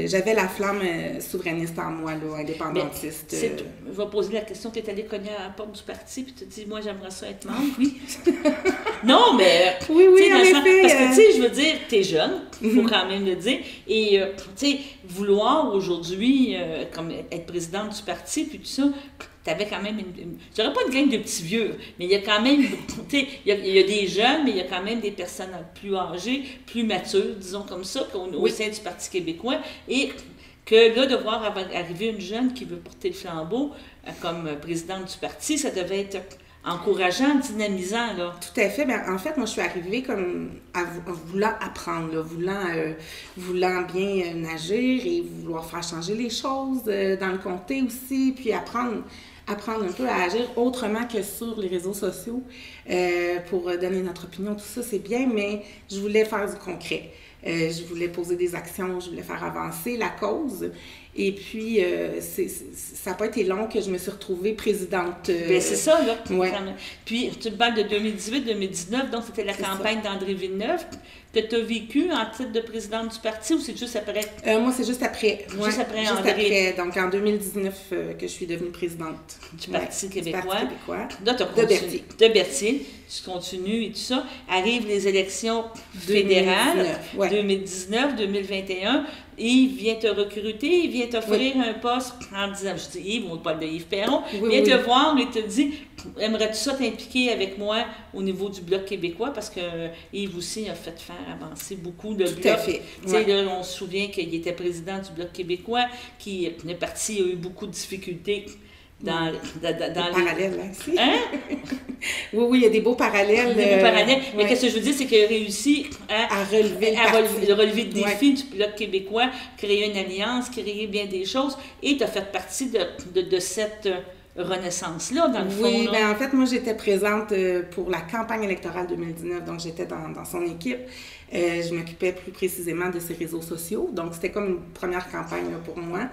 j'avais la flamme souverainiste en moi, là, indépendantiste. Je vais poser la question, tu es allé cogner à la porte du parti, puis tu te dis, moi, j'aimerais ça être membre, oui. Non, mais... Oui, en effet. Parce que, tu sais, je veux dire, tu es jeune, il faut quand même le dire, et, tu sais, vouloir aujourd'hui, comme être présidente du parti, puis tout ça, tu avais quand même je dirais pas une gang de petits vieux, mais il y a quand même, tu sais, il y a des jeunes, mais il y a quand même des personnes plus âgées, plus matures, disons comme ça, au sein du Parti québécois, et que là, de voir arriver une jeune qui veut porter le flambeau comme présidente du parti, ça devait être encourageant, dynamisant, là. Tout à fait. Bien, en fait, moi, je suis arrivée comme en voulant apprendre, là, voulant bien agir et vouloir faire changer les choses dans le comté aussi, puis apprendre un peu à agir autrement que sur les réseaux sociaux pour donner notre opinion, tout ça, c'est bien, mais je voulais faire du concret. Je voulais poser des actions, je voulais faire avancer la cause. Et puis, ça n'a pas été long que je me suis retrouvée présidente. Bien, c'est ça, là. Ouais. Puis, tu te parles de 2018-2019, donc c'était la campagne d'André Villeneuve que tu as vécu en titre de présidente du parti, ou c'est juste après? Moi, c'est juste après. Juste après juste André. Après. Donc, en 2019, que je suis devenue présidente du Parti québécois. Du Parti québécois. Là, de Berthier. Tu continues et tout ça. Arrivent les élections fédérales, 2019, 2021. Yves vient te recruter, il vient t'offrir un poste en disant, je dis Yves, on ne parle de Yves Perron, vient te voir et te dit, aimerais-tu ça t'impliquer avec moi au niveau du Bloc québécois, parce que Yves aussi a fait faire avancer beaucoup de Bloc. Tout à fait. Là, on se souvient qu'il était président du Bloc québécois, le parti a eu beaucoup de difficultés dans parallèles, hein? Oui, il y a des beaux parallèles. Mais qu'est-ce que je veux dire, c'est qu'il a réussi à relever le défi du Bloc québécois, créer une alliance, créer bien des choses, et tu as fait partie de cette renaissance-là, dans le fond. Oui, bien, en fait, moi, j'étais présente pour la campagne électorale 2019, donc j'étais dans son équipe. Je m'occupais plus précisément de ses réseaux sociaux, donc c'était comme une première campagne là, pour moi.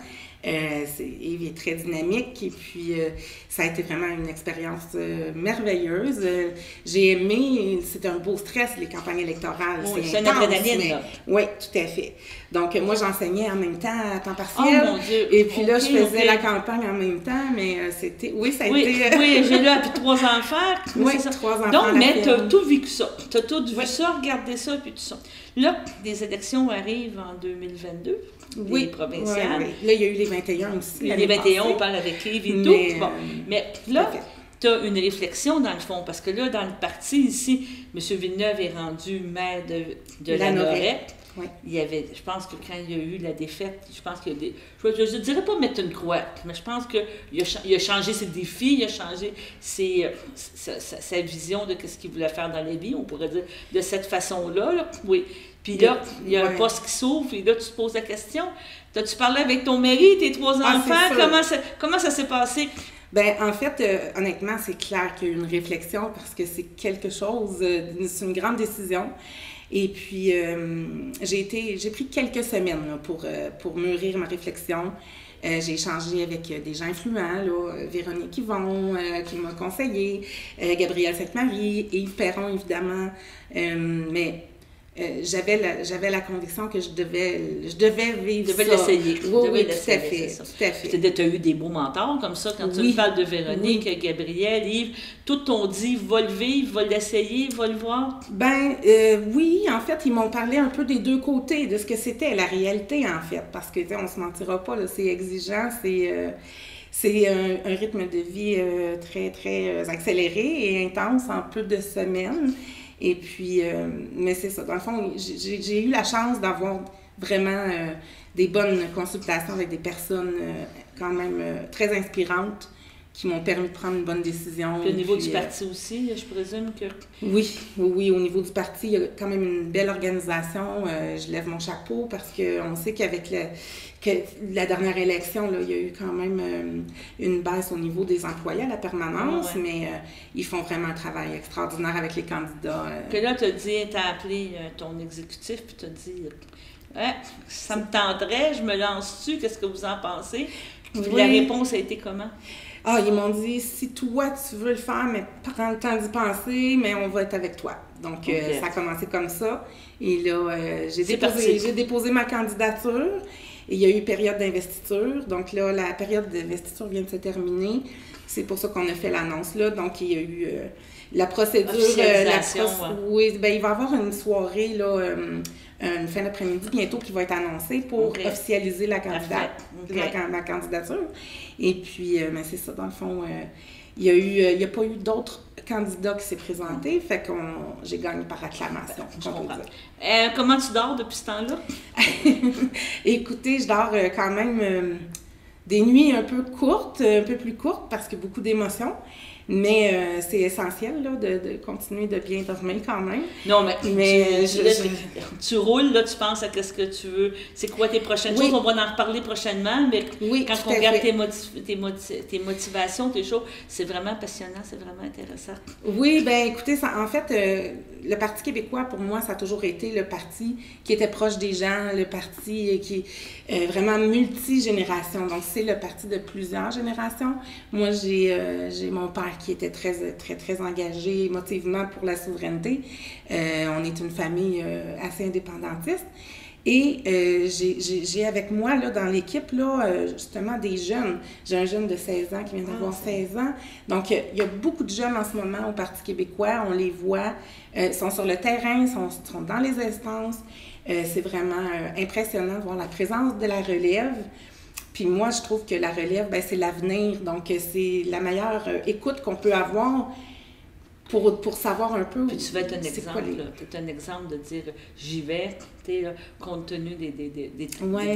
Yves est très dynamique et puis ça a été vraiment une expérience merveilleuse. J'ai aimé, c'était un beau stress, les campagnes électorales. Oui, c'est une adrénaline, là. Oui, tout à fait. Donc, moi, j'enseignais en même temps à temps partiel. Oh mon Dieu! Et puis là, je faisais la campagne en même temps, mais c'était... Oui, ça a été... Oui, j'ai là, puis 3 enfants. Oui, 3 enfants. Donc, mais tu as tout vécu ça. Tu as tout vu ça, regardé ça, puis tout ça. Là, les élections arrivent en 2022. Oui, provinciales. Oui. Là, il y a eu les 21 aussi. Les 21, on parle avec Yves et tout. Bon. Mais là, tu as une réflexion dans le fond, parce que là, dans le parti ici, M. Villeneuve est rendu maire de la Norette. Oui. Il y avait, je pense que quand il y a eu la défaite, je pense qu'il y a des... Je ne dirais pas mettre une croix, mais je pense qu'il a changé ses défis, il a changé sa vision de ce qu'il voulait faire dans la vie, on pourrait dire de cette façon-là. Là. Oui. Puis là, il y a un poste qui s'ouvre, et là, tu te poses la question. T'as-tu parlé avec ton mari, tes 3 enfants? Comment ça s'est passé? Bien, en fait, honnêtement, c'est clair qu'il y a eu une réflexion parce que c'est quelque chose, c'est une grande décision. Et puis, j'ai pris quelques semaines là, pour mûrir ma réflexion. J'ai échangé avec des gens influents, là, Véronique Yvon, qui m'a conseillé, Gabrielle Sainte-Marie, Yves Perron, évidemment. Mais j'avais la conviction que je devais vivre ça. Tu devais l'essayer. Oui, tout à fait. Tu as eu des beaux mentors comme ça, quand tu me parles de Véronique, Gabrielle, Yves, tout t'ont dit, va le vivre, va l'essayer, va le voir? Ben oui, en fait, ils m'ont parlé un peu des deux côtés, de ce que c'était la réalité, en fait, parce que, on se mentira pas, c'est exigeant, c'est un rythme de vie très, très accéléré et intense en peu de semaines. Et puis, mais c'est ça. Dans le fond, j'ai eu la chance d'avoir vraiment des bonnes consultations avec des personnes quand même très inspirantes qui m'ont permis de prendre une bonne décision. Puis au niveau du parti aussi, je présume que... Oui, au niveau du parti, il y a quand même une belle organisation. Je lève mon chapeau parce qu'on sait qu'avec la dernière élection, là, il y a eu quand même une baisse au niveau des employés à la permanence, mais ils font vraiment un travail extraordinaire avec les candidats. Que là, tu as appelé ton exécutif, puis tu as dit ça me tenterait, je me lance-tu, qu'est-ce que vous en pensez? Puis la réponse a été comment? Ah, ils m'ont dit, si toi, tu veux le faire, mais prends le temps d'y penser, mais on va être avec toi. Donc, ça a commencé comme ça. Et là, j'ai déposé ma candidature. Et il y a eu période d'investiture. Donc là, la période d'investiture vient de se terminer. C'est pour ça qu'on a fait l'annonce là. Donc, il y a eu la procédure. Oui, bien, il va y avoir une soirée, là, une fin d'après-midi bientôt qui va être annoncée pour officialiser la la candidature. Et puis, ben, c'est ça, dans le fond, il n'y a pas eu d'autres candidats qui s'est présenté, fait que j'ai gagné par acclamation. Comment tu dors depuis ce temps-là? Écoutez, je dors quand même des nuits un peu courtes, un peu plus courtes, parce qu'il y a beaucoup d'émotions. Mais c'est essentiel là, de continuer de bien dormir quand même. Non, mais tu roules, là, tu penses à qu'est-ce que tu veux. C'est quoi tes prochaines choses? On va en reparler prochainement, mais quand on regarde tes motivations, tes choses, c'est vraiment passionnant, c'est vraiment intéressant. Oui, bien écoutez, en fait, le Parti québécois, pour moi, ça a toujours été le parti qui était proche des gens, le parti qui est vraiment multigénération. Donc, c'est le parti de plusieurs générations. Moi, j'ai mon père qui était très engagé émotivement pour la souveraineté. On est une famille assez indépendantiste. Et j'ai avec moi, là, dans l'équipe, là, justement, des jeunes. J'ai un jeune de 16 ans qui vient d'avoir 16 ans. Donc, il y a beaucoup de jeunes en ce moment au Parti québécois. On les voit, ils sont sur le terrain, sont dans les instances. C'est vraiment impressionnant de voir la présence de la relève. Puis moi, je trouve que la relève, bien, c'est l'avenir. Donc, c'est la meilleure écoute qu'on peut avoir pour savoir un peu. Puis tu vas être un exemple. Tu es un exemple de dire j'y vais, compte tenu des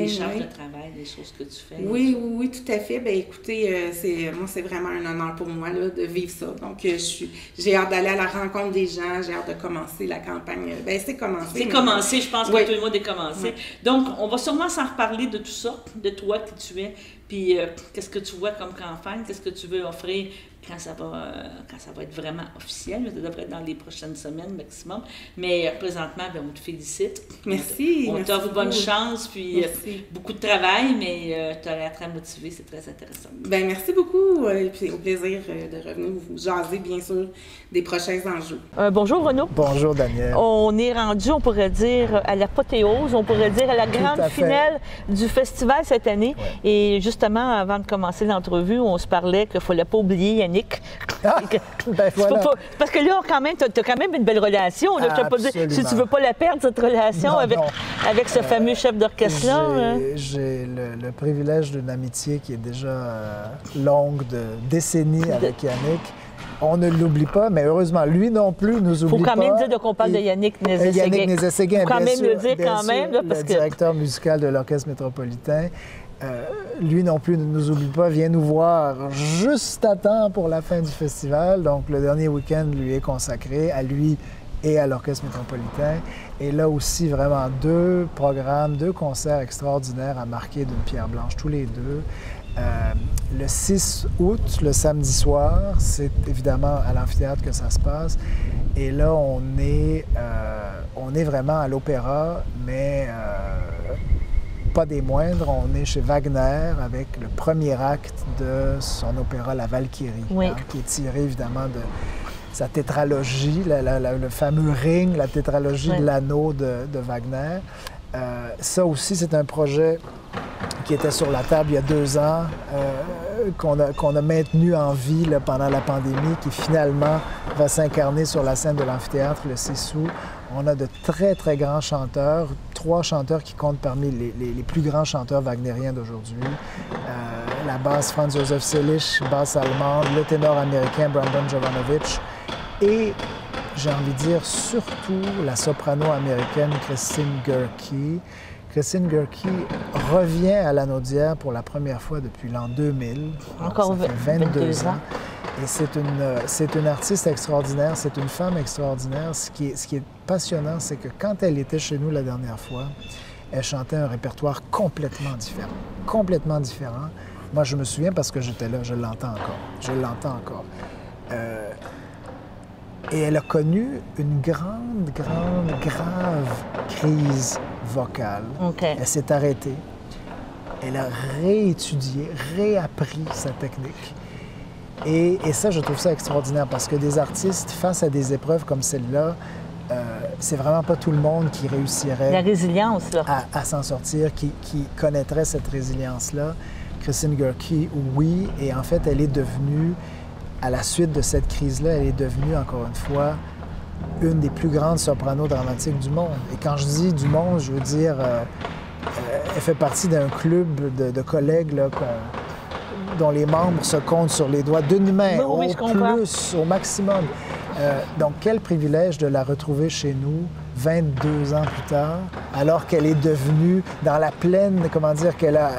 charges de travail, des choses que tu fais. Oui, tout à fait. Bien, écoutez, moi, c'est vraiment un honneur pour moi là, de vivre ça. Donc, j'ai hâte d'aller à la rencontre des gens, j'ai hâte de commencer la campagne. Bien, c'est commencé. C'est commencé, je pense que tout le monde est commencé. Donc, on va sûrement s'en reparler de tout ça, de toi qui tu es, puis qu'est-ce que tu vois comme campagne, qu'est-ce que tu veux offrir quand ça va être vraiment officiel. Ça devrait être dans les prochaines semaines maximum. Mais présentement, bien, on te félicite. Merci. On t'offre bonne chance, puis beaucoup de travail, mais tu as l'air très motivé, c'est très intéressant. Bien, merci beaucoup. Puis au plaisir de revenir vous jaser, bien sûr, des prochains enjeux. Bonjour Renaud. Bonjour Daniel. On est rendu, on pourrait dire, à l'apothéose, on pourrait dire à la grande finale du festival cette année. Ouais. Et justement, avant de commencer l'entrevue, on se parlait qu'il ne fallait pas oublier Yannick. Ben voilà. Parce que là, quand même, tu as quand même une belle relation. Là, pas dire, si tu ne veux pas la perdre, cette relation avec ce fameux chef d'orchestre-là. J'ai le privilège d'une amitié qui est déjà longue, de décennies avec Yannick. On ne l'oublie pas, mais heureusement, lui non plus nous oublie pas. Il faut quand même dire qu'on parle de Yannick Nézet-Séguin. Yannick Nézet-Séguin, bien sûr. Il faut quand même le dire quand même. Là, parce le directeur musical de l'Orchestre métropolitain. Lui non plus ne nous oublie pas, vient nous voir juste à temps pour la fin du festival. Donc, le dernier week-end lui est consacré, à lui et à l'Orchestre métropolitain. Et là aussi, vraiment, 2 programmes, 2 concerts extraordinaires à marquer d'une pierre blanche, tous les deux. Le 6 août, le samedi soir, c'est évidemment à l'amphithéâtre que ça se passe. Et là, on est vraiment à l'opéra, mais pas des moindres. On est chez Wagner avec le premier acte de son opéra La Valkyrie, qui est tiré évidemment de sa tétralogie, le fameux Ring, la tétralogie de l'anneau de Wagner. Ça aussi, c'est un projet qui était sur la table il y a 2 ans, qu'on a maintenu en vie là, pendant la pandémie, qui finalement va s'incarner sur la scène de l'amphithéâtre le 6 août. On a de très, très grands chanteurs, 3 chanteurs qui comptent parmi les plus grands chanteurs wagnériens d'aujourd'hui. La basse Franz Josef Selig, basse allemande, le ténor américain Brandon Jovanovich et, j'ai envie de dire, surtout la soprano américaine Christine Goerke. Christine Goerke revient à l'Anaudière pour la première fois depuis l'an 2000. Encore ça fait 22 ans. Et c'est une artiste extraordinaire, c'est une femme extraordinaire. Ce qui est passionnant, c'est que quand elle était chez nous la dernière fois, elle chantait un répertoire complètement différent. Complètement différent. Moi, je me souviens parce que j'étais là, je l'entends encore. Je l'entends encore. Et elle a connu une grave crise vocale. Elle s'est arrêtée. Elle a réétudié, réappris sa technique. Et ça, je trouve ça extraordinaire parce que des artistes, face à des épreuves comme celle-là, c'est vraiment pas tout le monde qui réussirait la résilience, là. À s'en sortir, qui connaîtrait cette résilience-là. Christine Görke, oui, et en fait, elle est devenue, à la suite de cette crise-là, elle est devenue, encore une fois, une des plus grandes sopranos dramatiques du monde. Et quand je dis du monde, je veux dire, elle fait partie d'un club de collègues là, dont les membres se comptent sur les doigts d'une main, oui, au maximum. Donc, quel privilège de la retrouver chez nous 22 ans plus tard, alors qu'elle est devenue dans la pleine, comment dire, qu'elle a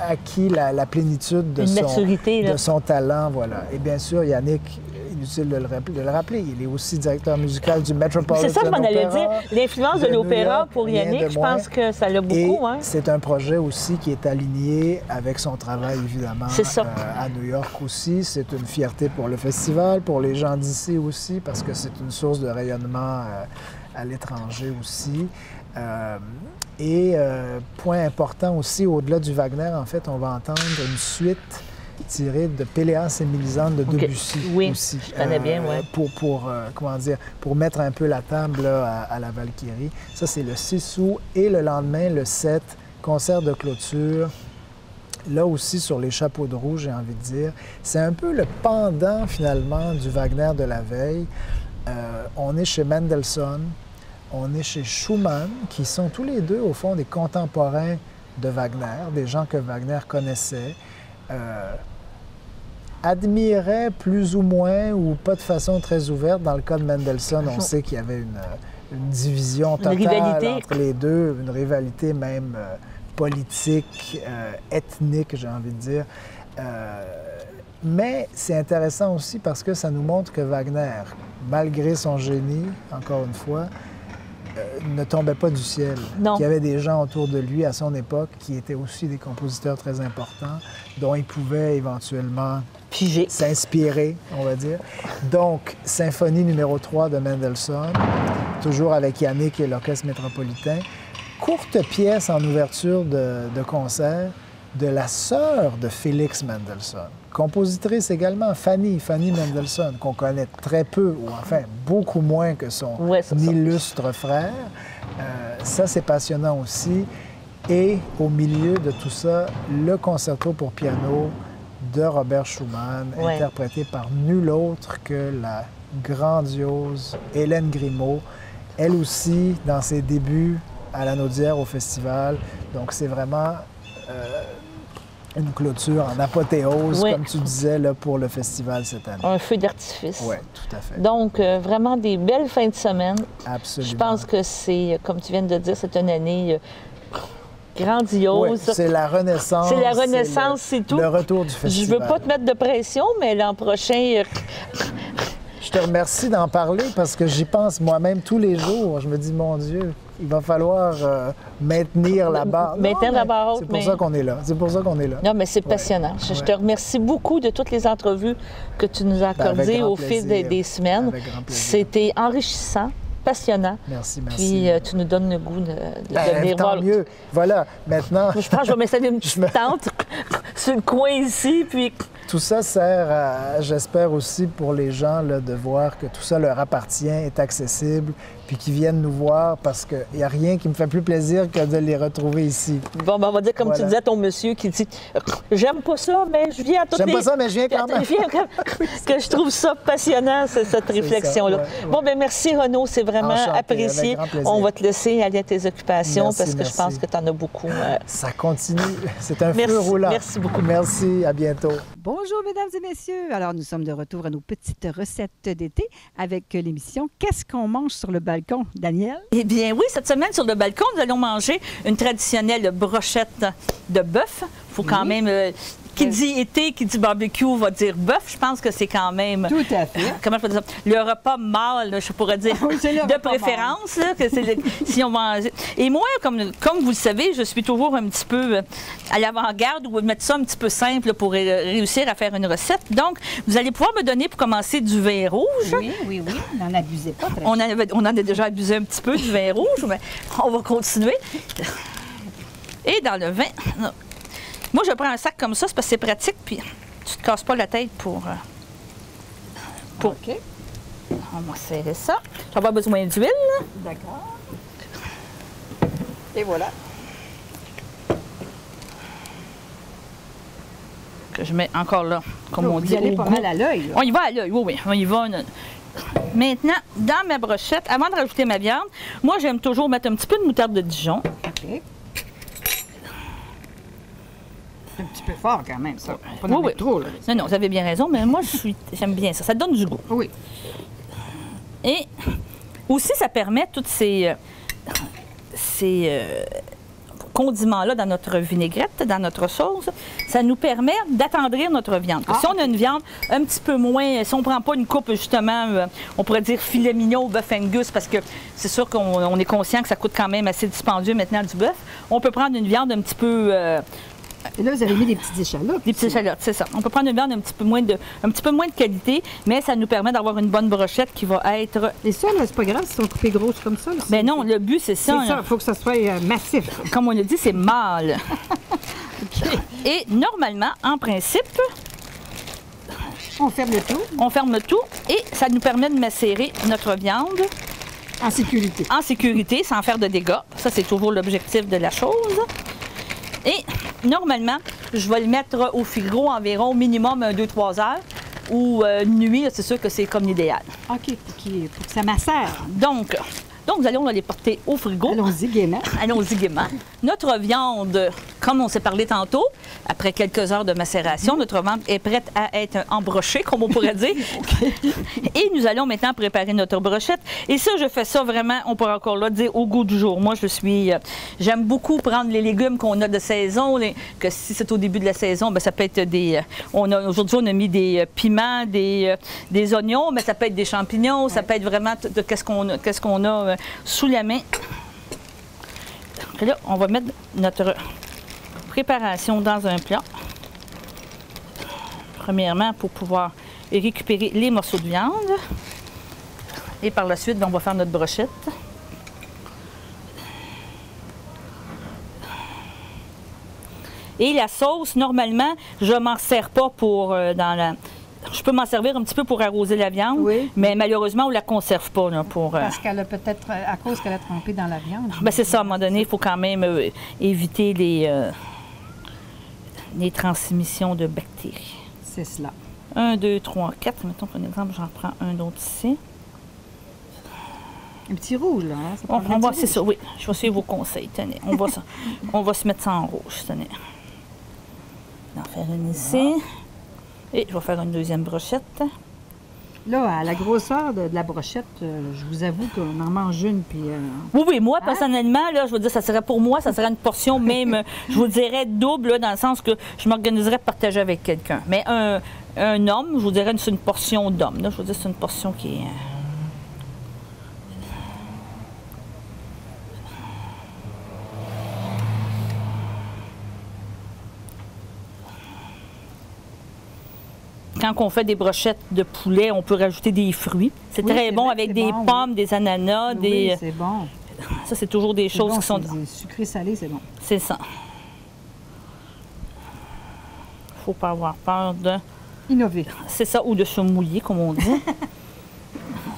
acquis la plénitude de son talent, voilà. Et bien sûr, Yannick, inutile de le rappeler, il est aussi directeur musical du Metropolitan Opera. C'est ça, je m'en allais dire. L'influence de l'opéra pour Yannick, je pense que ça l'a beaucoup. Hein? C'est un projet aussi qui est aligné avec son travail, évidemment, à New York aussi. C'est une fierté pour le festival, pour les gens d'ici aussi, parce que c'est une source de rayonnement à l'étranger aussi. Point important aussi, au-delà du Wagner, en fait, on va entendre une suite tirée de Péléas et Mélisande de Debussy aussi. Je connais bien, oui. Pour mettre un peu la table là, à la Valkyrie. Ça, c'est le 6 août et le lendemain, le 7, concert de clôture. Là aussi, sur les chapeaux de roue, j'ai envie de dire. C'est un peu le pendant, finalement, du Wagner de la veille. On est chez Mendelssohn, on est chez Schumann, qui sont tous les deux, au fond, des contemporains de Wagner, des gens que Wagner connaissait, admirait plus ou moins, ou pas de façon très ouverte. Dans le cas de Mendelssohn, on sait qu'il y avait une division totale entre les deux, une rivalité même politique, ethnique, j'ai envie de dire. Mais c'est intéressant aussi parce que ça nous montre que Wagner, malgré son génie, encore une fois, ne tombait pas du ciel. Non. Il y avait des gens autour de lui à son époque qui étaient aussi des compositeurs très importants, dont il pouvait éventuellement s'inspirer, on va dire. Donc, symphonie numéro 3 de Mendelssohn, toujours avec Yannick et l'Orchestre métropolitain. Courte pièce en ouverture de concert de la sœur de Félix Mendelssohn, compositrice également, Fanny Mendelssohn, qu'on connaît très peu, ou enfin beaucoup moins que son illustre frère. Ça, c'est passionnant aussi. Et au milieu de tout ça, le concerto pour piano de Robert Schumann, interprété par nul autre que la grandiose Hélène Grimaud, elle aussi dans ses débuts à la Naudière au festival. Donc, c'est vraiment une clôture en apothéose, comme tu disais, là, pour le festival cette année. Un feu d'artifice. Oui, tout à fait. Donc, vraiment des belles fins de semaine. Absolument. Je pense que c'est, comme tu viens de dire, c'est une année grandiose. Oui, c'est la renaissance. C'est la renaissance, c'est tout. Le retour du festival. Je veux pas te mettre de pression, mais l'an prochain... Je te remercie d'en parler parce que j'y pense moi-même tous les jours. Je me dis, mon Dieu, il va falloir maintenir la barre. Maintenir la barre haute. C'est pour ça qu'on est là. C'est pour ça qu'on est là. Non, mais c'est passionnant. Je te remercie beaucoup de toutes les entrevues que tu nous as accordées au fil des semaines. C'était enrichissant, passionnant. Merci. Puis tu nous donnes le goût de venir voir. Tant mieux. Voilà, maintenant... Je pense que je vais m'installer une petite tente sur le coin ici, puis... Tout ça sert à, j'espère aussi pour les gens là, de voir que tout ça leur appartient, est accessible, puis qu'ils viennent nous voir parce qu'il n'y a rien qui me fait plus plaisir que de les retrouver ici. Bon, ben on va dire comme tu disais, ton monsieur qui dit « J'aime pas ça, mais je viens à toutes les... » J'aime pas ça, mais je viens quand même. Que je trouve ça passionnant, cette réflexion-là. Bon, ben merci Renaud, c'est vraiment apprécié. On va te laisser aller à tes occupations parce que je pense que tu en as beaucoup. Ça continue. C'est un feu roulant. Merci beaucoup. Merci, à bientôt. Bonjour, mesdames et messieurs. Alors, nous sommes de retour à nos petites recettes d'été avec l'émission « Qu'est-ce qu'on mange sur le balcon ?» Daniel? Eh bien, oui, cette semaine, sur le balcon, nous allons manger une traditionnelle brochette de bœuf. Il faut quand même... Qui dit été, qui dit barbecue, va dire bœuf. Je pense que c'est quand même... Tout à fait. Comment je peux dire ça? Le repas mâle, je pourrais dire, de préférence. Là, que c'est si on mange... Et moi, comme vous le savez, je suis toujours un petit peu à l'avant-garde ou mettre ça un petit peu simple pour réussir à faire une recette. Donc, vous allez pouvoir me donner pour commencer du vin rouge. Oui. N'en abusez pas. On en a déjà abusé un petit peu du vin rouge, mais on va continuer. Et dans le vin... Moi, je prends un sac comme ça, c'est parce que c'est pratique, puis tu te casses pas la tête pour OK. On va serrer ça. Je vais avoir besoin d'huile. D'accord. Et voilà. Que je mets encore là, comme on dit. Vous y allez pas mal à l'œil. On y va à l'œil, oui, oui. On y va. Maintenant, dans ma brochette, avant de rajouter ma viande, moi, j'aime toujours mettre un petit peu de moutarde de Dijon. OK. C'est un petit peu fort quand même, ça. Pas Oui, oui. Trop, là. Non, vous avez bien raison, mais moi, j'aime bien ça. Ça donne du goût. Oui. Et aussi, ça permet toutes ces condiments-là dans notre vinaigrette, dans notre sauce, ça nous permet d'attendrir notre viande. Si on a une viande un petit peu moins, si on ne prend pas une coupe, justement, on pourrait dire filet mignon ou bœuf Angus, parce que c'est sûr qu'on est conscient que ça coûte quand même assez dispendieux maintenant du bœuf, on peut prendre une viande un petit peu... Et là, vous avez mis des petites échalotes. Des petites échalotes, c'est ça. On peut prendre une viande un petit peu moins de qualité, mais ça nous permet d'avoir une bonne brochette qui va être... Et ça, là, c'est pas grave si sont coupés grosses comme ça. Ben non, le but, c'est ça. C'est ça, il faut que ça soit massif. Comme on l'a dit, c'est mâle. Okay. Et normalement, en principe... On ferme le tout. On ferme le tout et ça nous permet de macérer notre viande. En sécurité. En sécurité, sans faire de dégâts. Ça, c'est toujours l'objectif de la chose. Et normalement, je vais le mettre au frigo environ minimum 2-3 heures. Ou nuit, c'est sûr que c'est comme l'idéal. OK, pour que ça macère. Donc, nous allons les porter au frigo. Allons-y gaiement. Allons-y gaiement. Notre viande, comme on s'est parlé tantôt, après quelques heures de macération, notre viande est prête à être embrochée, comme on pourrait dire. Et nous allons maintenant préparer notre brochette. Et ça, je fais ça vraiment, on pourrait encore là dire au goût du jour. Moi, j'aime beaucoup prendre les légumes qu'on a de saison, que si c'est au début de la saison, bien, ça peut être des... Aujourd'hui, on a mis des piments, des oignons, mais ça peut être des champignons, ça peut être vraiment de qu'est-ce qu'on a sous la main. Et là, on va mettre notre préparation dans un plat. Premièrement, pour pouvoir récupérer les morceaux de viande. Et par la suite, on va faire notre brochette. Et la sauce, normalement, je ne m'en sers pas pour Je peux m'en servir un petit peu pour arroser la viande, oui. Mais malheureusement, on ne la conserve pas. Là, parce qu'elle a peut-être, à cause qu'elle a trempé dans la viande. Bien, c'est ça, à un moment donné, il faut quand même éviter les transmissions de bactéries. C'est cela. 1, 2, 3, 4. Mettons, par exemple, j'en prends un autre ici. Un petit rouge, là. Hein? C'est ça, oui. Je vais suivre vos conseils. Tenez, on va se mettre ça en rouge. Tenez. On va en faire une ici. Et je vais faire une deuxième brochette. Là, à la grosseur de la brochette, je vous avoue qu'on en mange une, puis... Oui, moi, personnellement, là, je veux dire, ça serait pour moi, ça serait une portion même, je vous dirais double, là, dans le sens que je m'organiserais pour partager avec quelqu'un. Mais un homme, je vous dirais, c'est une portion d'homme. Je veux dire, c'est une portion qui est... Quand on fait des brochettes de poulet, on peut rajouter des fruits. C'est très bon avec des pommes, des ananas, oui, c'est bon. Ça, c'est toujours des choses qui sont... Sucré-salé, c'est bon. C'est ça. Il ne faut pas avoir peur de... Innover. C'est ça, ou de se mouiller, comme on dit.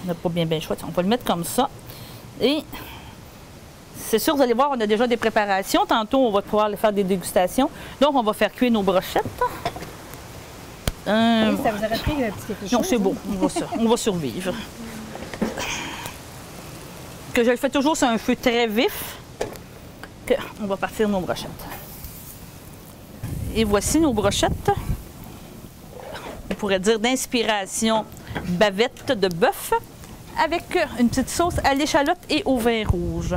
On n'a pas bien le choix. On va le mettre comme ça. Et c'est sûr, vous allez voir, on a déjà des préparations. Tantôt, on va pouvoir faire des dégustations. Donc, on va faire cuire nos brochettes. Oui, ça vous aurait pris quelque chose? Non, c'est beau. On va survivre. Que je le fais toujours sur un feu très vif. On va partir nos brochettes. Et voici nos brochettes. On pourrait dire d'inspiration bavette de bœuf avec une petite sauce à l'échalote et au vin rouge.